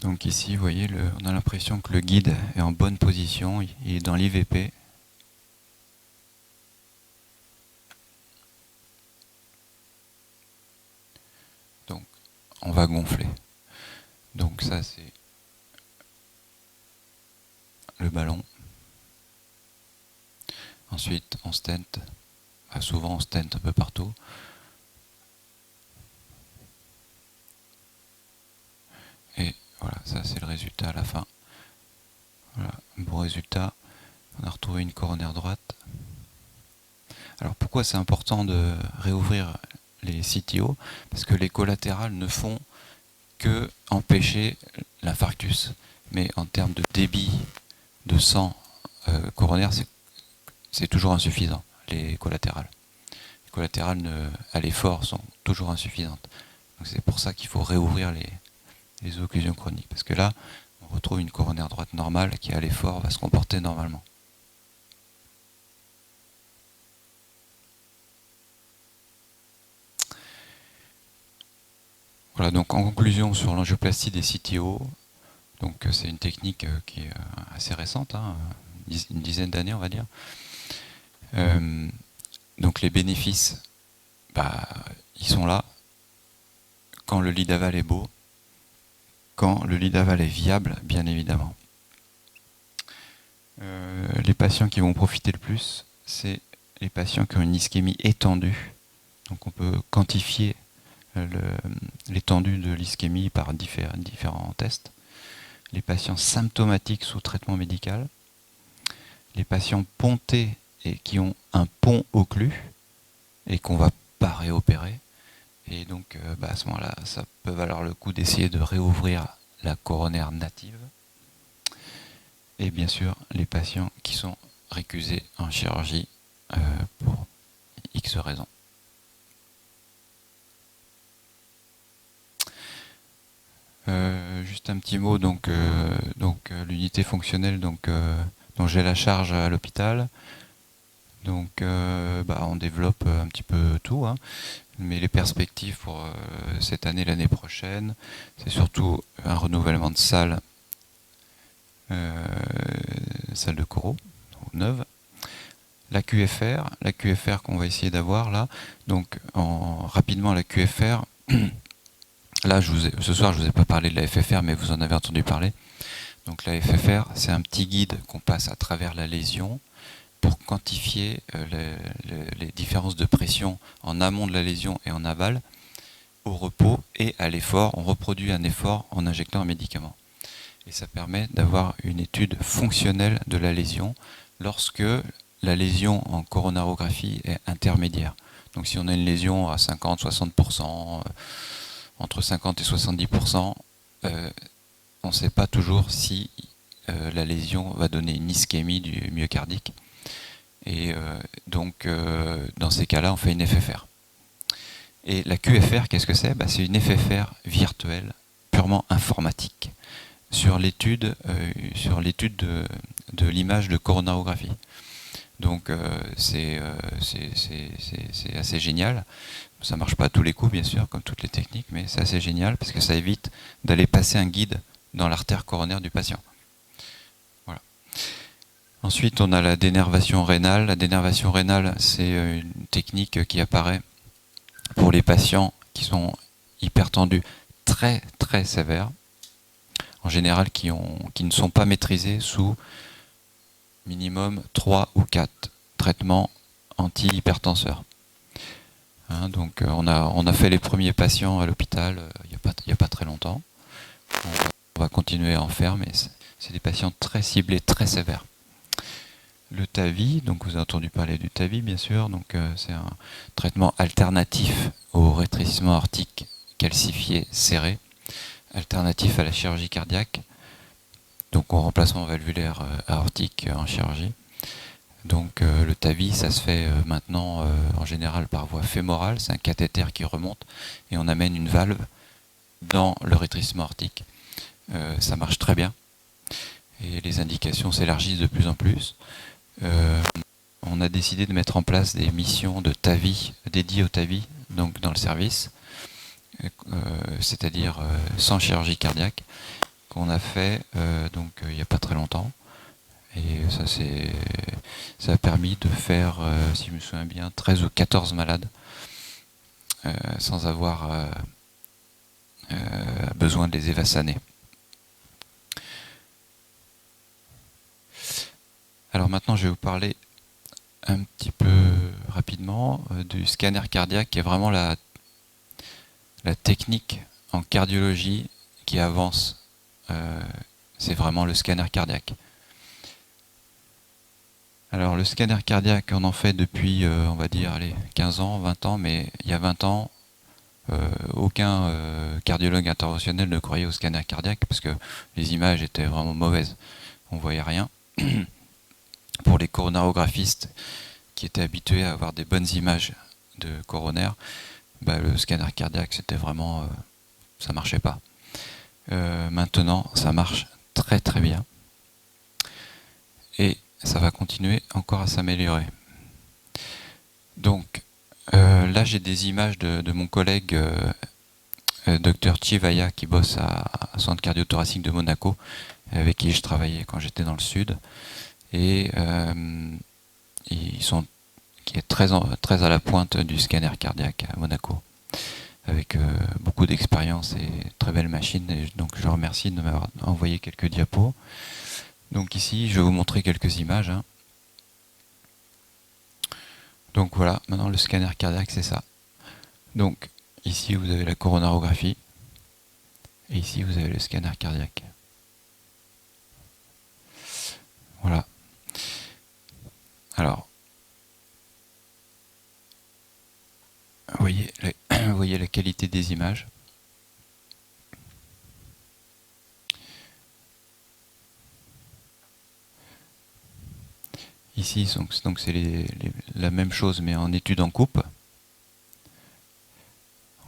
Donc ici, vous voyez, on a l'impression que le guide est en bonne position, il est dans l'IVP. Donc, on va gonfler. Donc ça, c'est le ballon. Ensuite, on stent. Souvent, on stent un peu partout. Et voilà, ça c'est le résultat à la fin. Voilà, un beau résultat. On a retrouvé une coronaire droite. Alors pourquoi c'est important de réouvrir les CTO? Parce que les collatérales ne font que empêcher l'infarctus. Mais en termes de débit de sang coronaire, c'est toujours insuffisant, les collatérales. Les collatérales à l'effort sont toujours insuffisantes. Donc c'est pour ça qu'il faut réouvrir les occlusions chroniques. Parce que là, on retrouve une coronaire droite normale qui à l'effort va se comporter normalement. Voilà, donc en conclusion sur l'angioplastie des CTO, donc c'est une technique qui est assez récente, hein, une dizaine d'années on va dire. Donc les bénéfices, bah, ils sont là. Quand le lead aval est beau, quand le lead aval est viable, bien évidemment. Les patients qui vont profiter le plus, c'est les patients qui ont une ischémie étendue. Donc on peut quantifier l'étendue de l'ischémie par différents tests. Les patients symptomatiques sous traitement médical, les patients pontés et qui ont un pont occlus et qu'on ne va pas réopérer. Et donc à ce moment-là, ça peut valoir le coup d'essayer de réouvrir la coronaire native. Et bien sûr, les patients qui sont récusés en chirurgie pour X raisons. Juste un petit mot, donc l'unité fonctionnelle dont j'ai la charge à l'hôpital. Donc on développe un petit peu tout, hein. Mais les perspectives pour cette année, l'année prochaine, c'est surtout un renouvellement de salles, salle de choraux, neuve. La QFR qu'on va essayer d'avoir là, donc rapidement la QFR, là ce soir je vous ai pas parlé de la FFR mais vous en avez entendu parler. Donc la FFR c'est un petit guide qu'on passe à travers la lésion pour quantifier les différences de pression en amont de la lésion et en aval, au repos et à l'effort. On reproduit un effort en injectant un médicament. Et ça permet d'avoir une étude fonctionnelle de la lésion lorsque la lésion en coronarographie est intermédiaire. Donc si on a une lésion à 50-60%, entre 50 et 70%, on ne sait pas toujours si la lésion va donner une ischémie du myocardique. Et donc dans ces cas-là, on fait une FFR. Et la QFR, qu'est-ce que c'est? C'est une FFR virtuelle, purement informatique, sur l'étude de l'image de coronarographie. Donc c'est assez génial. Ça marche pas à tous les coups, bien sûr, comme toutes les techniques, mais c'est assez génial parce que ça évite d'aller passer un guide dans l'artère coronaire du patient. Voilà. Ensuite, on a la dénervation rénale. La dénervation rénale, c'est une technique qui apparaît pour les patients qui sont hypertendus très très sévères, en général qui ne sont pas maîtrisés sous minimum 3 ou 4 traitements anti-hypertenseurs. Hein, donc on a fait les premiers patients à l'hôpital il n'y a pas très longtemps. On va continuer à en faire, mais c'est des patients très ciblés, très sévères. Le TAVI, donc vous avez entendu parler du TAVI bien sûr, donc c'est un traitement alternatif au rétrécissement aortique calcifié serré, alternatif à la chirurgie cardiaque, donc au remplacement valvulaire aortique en chirurgie. Donc le TAVI, ça se fait maintenant en général par voie fémorale, c'est un cathéter qui remonte et on amène une valve dans le rétrécissement aortique. Ça marche très bien et les indications s'élargissent de plus en plus. On a décidé de mettre en place des missions de TAVI dédiées au TAVI, donc dans le service, c'est-à-dire sans chirurgie cardiaque, qu'on a fait donc il n'y a pas très longtemps. Et ça a permis de faire, si je me souviens bien, 13 ou 14 malades sans avoir besoin de les évassaner. Alors maintenant, je vais vous parler un petit peu rapidement du scanner cardiaque, qui est vraiment la technique en cardiologie qui avance. C'est vraiment le scanner cardiaque. Alors le scanner cardiaque, on en fait depuis, on va dire, 15 ans, 20 ans, mais il y a 20 ans, aucun cardiologue interventionnel ne croyait au scanner cardiaque parce que les images étaient vraiment mauvaises. On ne voyait rien. Pour les coronarographistes qui étaient habitués à avoir des bonnes images de coronaire, le scanner cardiaque, c'était vraiment... ça marchait pas. Maintenant, ça marche très très bien. Et ça va continuer encore à s'améliorer. Donc, là, j'ai des images de mon collègue Dr Chivaya qui bosse à Centre cardio-thoracique de Monaco, avec qui je travaillais quand j'étais dans le sud. Et qui est très à la pointe du scanner cardiaque à Monaco, avec beaucoup d'expérience et très belle machine. Et donc je remercie de m'avoir envoyé quelques diapos. Donc ici, je vais vous montrer quelques images. Hein. Donc voilà, maintenant le scanner cardiaque, c'est ça. Donc ici, vous avez la coronarographie. Et ici, vous avez le scanner cardiaque. Voilà. Alors, vous voyez la qualité des images. Ici, donc c'est la même chose, mais en étude en coupe.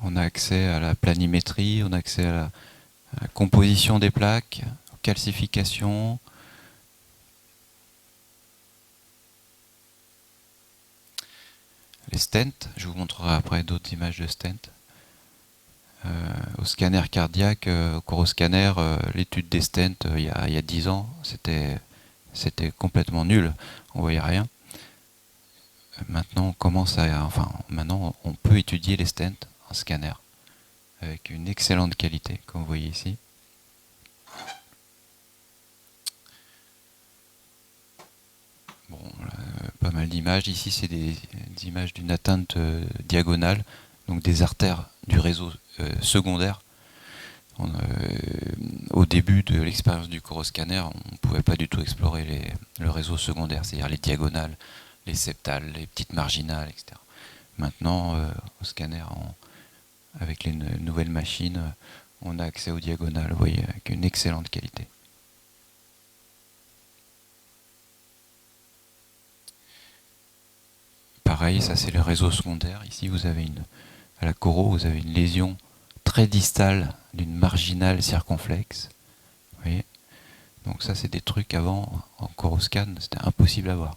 On a accès à la planimétrie, on a accès à la composition des plaques, aux calcifications. Les stents, je vous montrerai après d'autres images de stents. Au scanner cardiaque, au coroscanner, l'étude des stents il y a 10 ans, c'était complètement nul, on voyait rien. Maintenant, maintenant, on peut étudier les stents en scanner avec une excellente qualité, comme vous voyez ici. Bon, pas mal d'images. Ici, c'est des images d'une atteinte diagonale, donc des artères du réseau secondaire. Au début de l'expérience du coroscanner, on ne pouvait pas du tout explorer le réseau secondaire, c'est-à-dire les diagonales, les septales, les petites marginales, etc. Maintenant, au scanner, avec les nouvelles machines, on a accès aux diagonales, vous voyez, avec une excellente qualité. Pareil, ça c'est le réseau secondaire. Ici, vous avez à la coro, vous avez une lésion très distale d'une marginale circonflexe. Vous voyez ? Donc ça, c'est des trucs avant, en coroscan, c'était impossible à voir.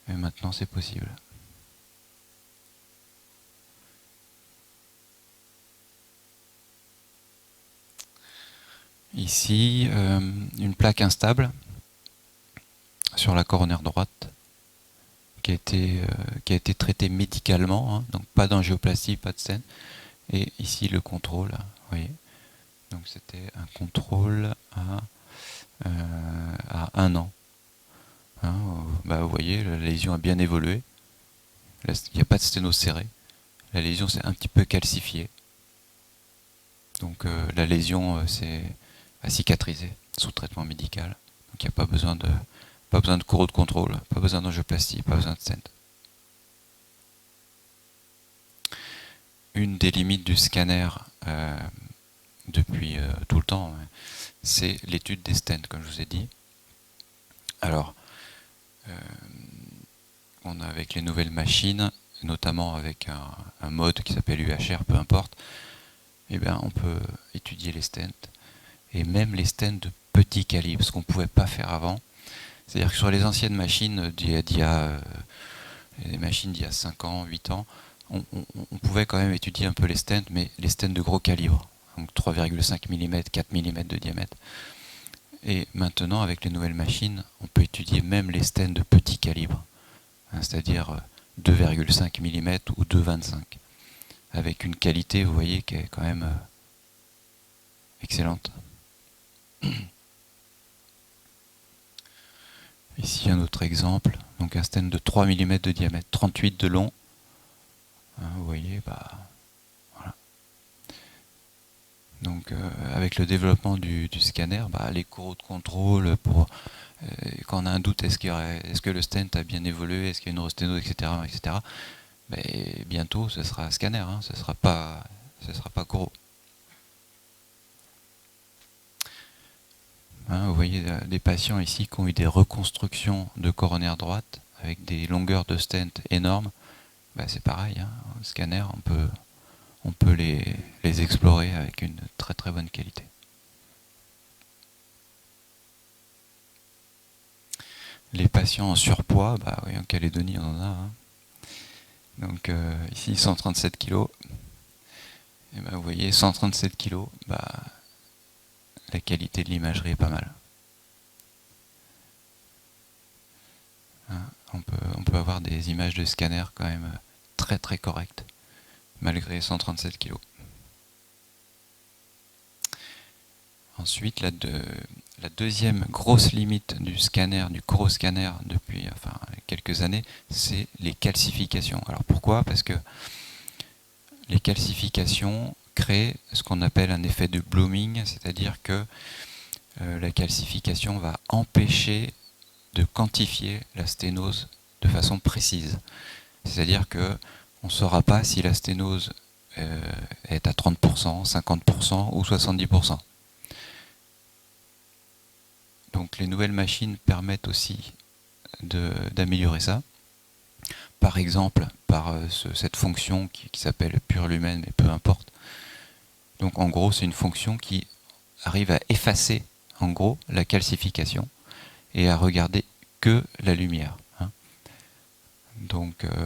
Et maintenant c'est possible. Ici, une plaque instable sur la coronaire droite qui a été traitée médicalement, hein, donc pas d'angioplastie, pas de stent. Et ici le contrôle, vous voyez. Donc c'était un contrôle à 1 an. Hein, vous voyez, la lésion a bien évolué. Il n'y a pas de sténose serrée. La lésion s'est un petit peu calcifiée. Donc la lésion a cicatrisé sous traitement médical. Donc il n'y a pas besoin de courroie de contrôle, pas besoin d'angioplastie, pas besoin de stent. Une des limites du scanner depuis tout le temps, c'est l'étude des stents, comme je vous ai dit. Alors, on a avec les nouvelles machines, notamment avec un mode qui s'appelle UHR, peu importe, eh bien, on peut étudier les stents, et même les stents de petit calibre, ce qu'on ne pouvait pas faire avant. C'est-à-dire que sur les anciennes machines les machines d'il y a 5 ans, 8 ans, on pouvait quand même étudier un peu les stents, mais les stents de gros calibre, donc 3,5 mm, 4 mm de diamètre. Et maintenant, avec les nouvelles machines, on peut étudier même les stents de petit calibre, hein, c'est-à-dire 2,5 mm ou 2,25, avec une qualité, vous voyez, qui est quand même excellente. Ici un autre exemple, donc un stent de 3 mm de diamètre, 38 de long. Hein, vous voyez, voilà. Donc avec le développement du scanner, les courroies de contrôle pour quand on a un doute, est-ce que le stent a bien évolué, est-ce qu'il y a une neurosténose, etc. Bientôt ce sera scanner, hein, ce sera pas courroie. Hein, vous voyez des patients ici qui ont eu des reconstructions de coronaire droite avec des longueurs de stent énormes. C'est pareil, hein, au scanner on peut les explorer avec une très très bonne qualité. Les patients en surpoids, oui, en Calédonie on en a. Hein. Donc ici 137 kg. Et vous voyez 137 kg, la qualité de l'imagerie est pas mal. Hein, on peut avoir des images de scanner quand même très très correctes, malgré 137 kg. Ensuite, la deuxième grosse limite du scanner, du coroscanner depuis quelques années, c'est les calcifications. Alors pourquoi ? Parce que les calcifications créent ce qu'on appelle un effet de blooming, c'est-à-dire que la calcification va empêcher de quantifier la sténose de façon précise. C'est-à-dire qu'on ne saura pas si la sténose est à 30%, 50% ou 70%. Donc les nouvelles machines permettent aussi d'améliorer ça. Par exemple, par cette fonction qui s'appelle pure lumen, mais peu importe. Donc en gros, c'est une fonction qui arrive à effacer en gros la calcification et à regarder que la lumière. Hein. Donc, vous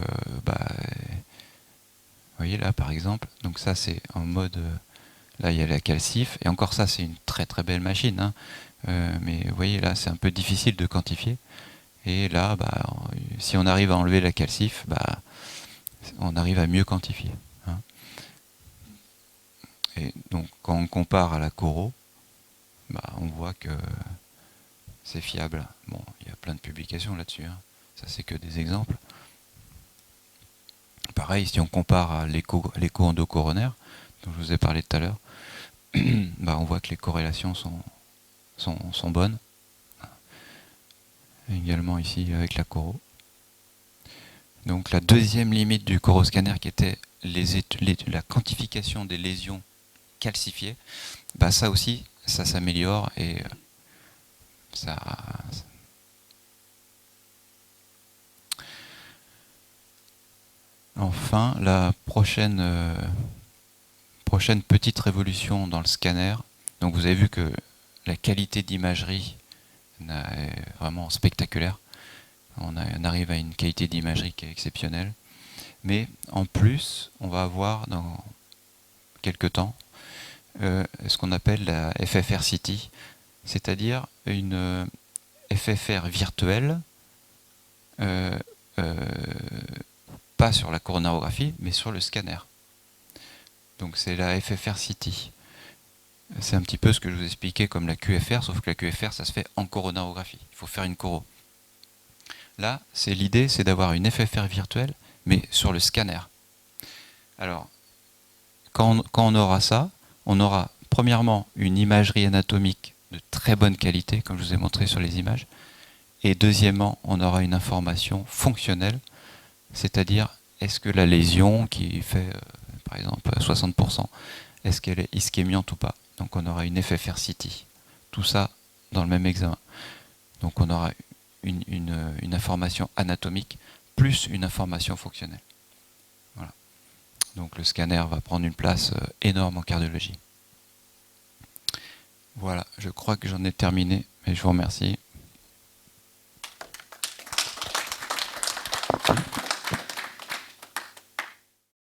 voyez là par exemple, donc ça c'est en mode, là il y a la calcif, et encore ça c'est une très très belle machine, hein. Mais vous voyez là c'est un peu difficile de quantifier. Et là, si on arrive à enlever la calcif, on arrive à mieux quantifier. Hein. Et donc, quand on compare à la Coro, on voit que c'est fiable. Bon, il y a plein de publications là-dessus. Hein. Ça, c'est que des exemples. Pareil, si on compare à l'écho endocoronaire, dont je vous ai parlé tout à l'heure, on voit que les corrélations sont bonnes. Également ici avec la Coro. Donc la deuxième limite du coroscanner qui était la quantification des lésions calcifiées, ça aussi, ça s'améliore et ça... Enfin, la prochaine petite révolution dans le scanner, donc vous avez vu que la qualité d'imagerie est vraiment spectaculaire. on arrive à une qualité d'imagerie qui est exceptionnelle. Mais en plus, on va avoir dans quelques temps ce qu'on appelle la FFR City, c'est-à-dire une FFR virtuelle, pas sur la coronarographie, mais sur le scanner. Donc c'est la FFR City. C'est un petit peu ce que je vous expliquais comme la QFR, sauf que la QFR, ça se fait en coronarographie. Il faut faire une coro. Là, l'idée, c'est d'avoir une FFR virtuelle, mais sur le scanner. Alors, quand on aura ça, on aura premièrement une imagerie anatomique de très bonne qualité, comme je vous ai montré sur les images, et deuxièmement, on aura une information fonctionnelle, c'est-à-dire est-ce que la lésion qui fait par exemple 60%, est-ce qu'elle est ischémiante ou pas? Donc on aura une FFR City. Tout ça dans le même examen. Donc on aura une information anatomique plus une information fonctionnelle. Voilà. Donc le scanner va prendre une place énorme en cardiologie. Voilà, je crois que j'en ai terminé, mais je vous remercie.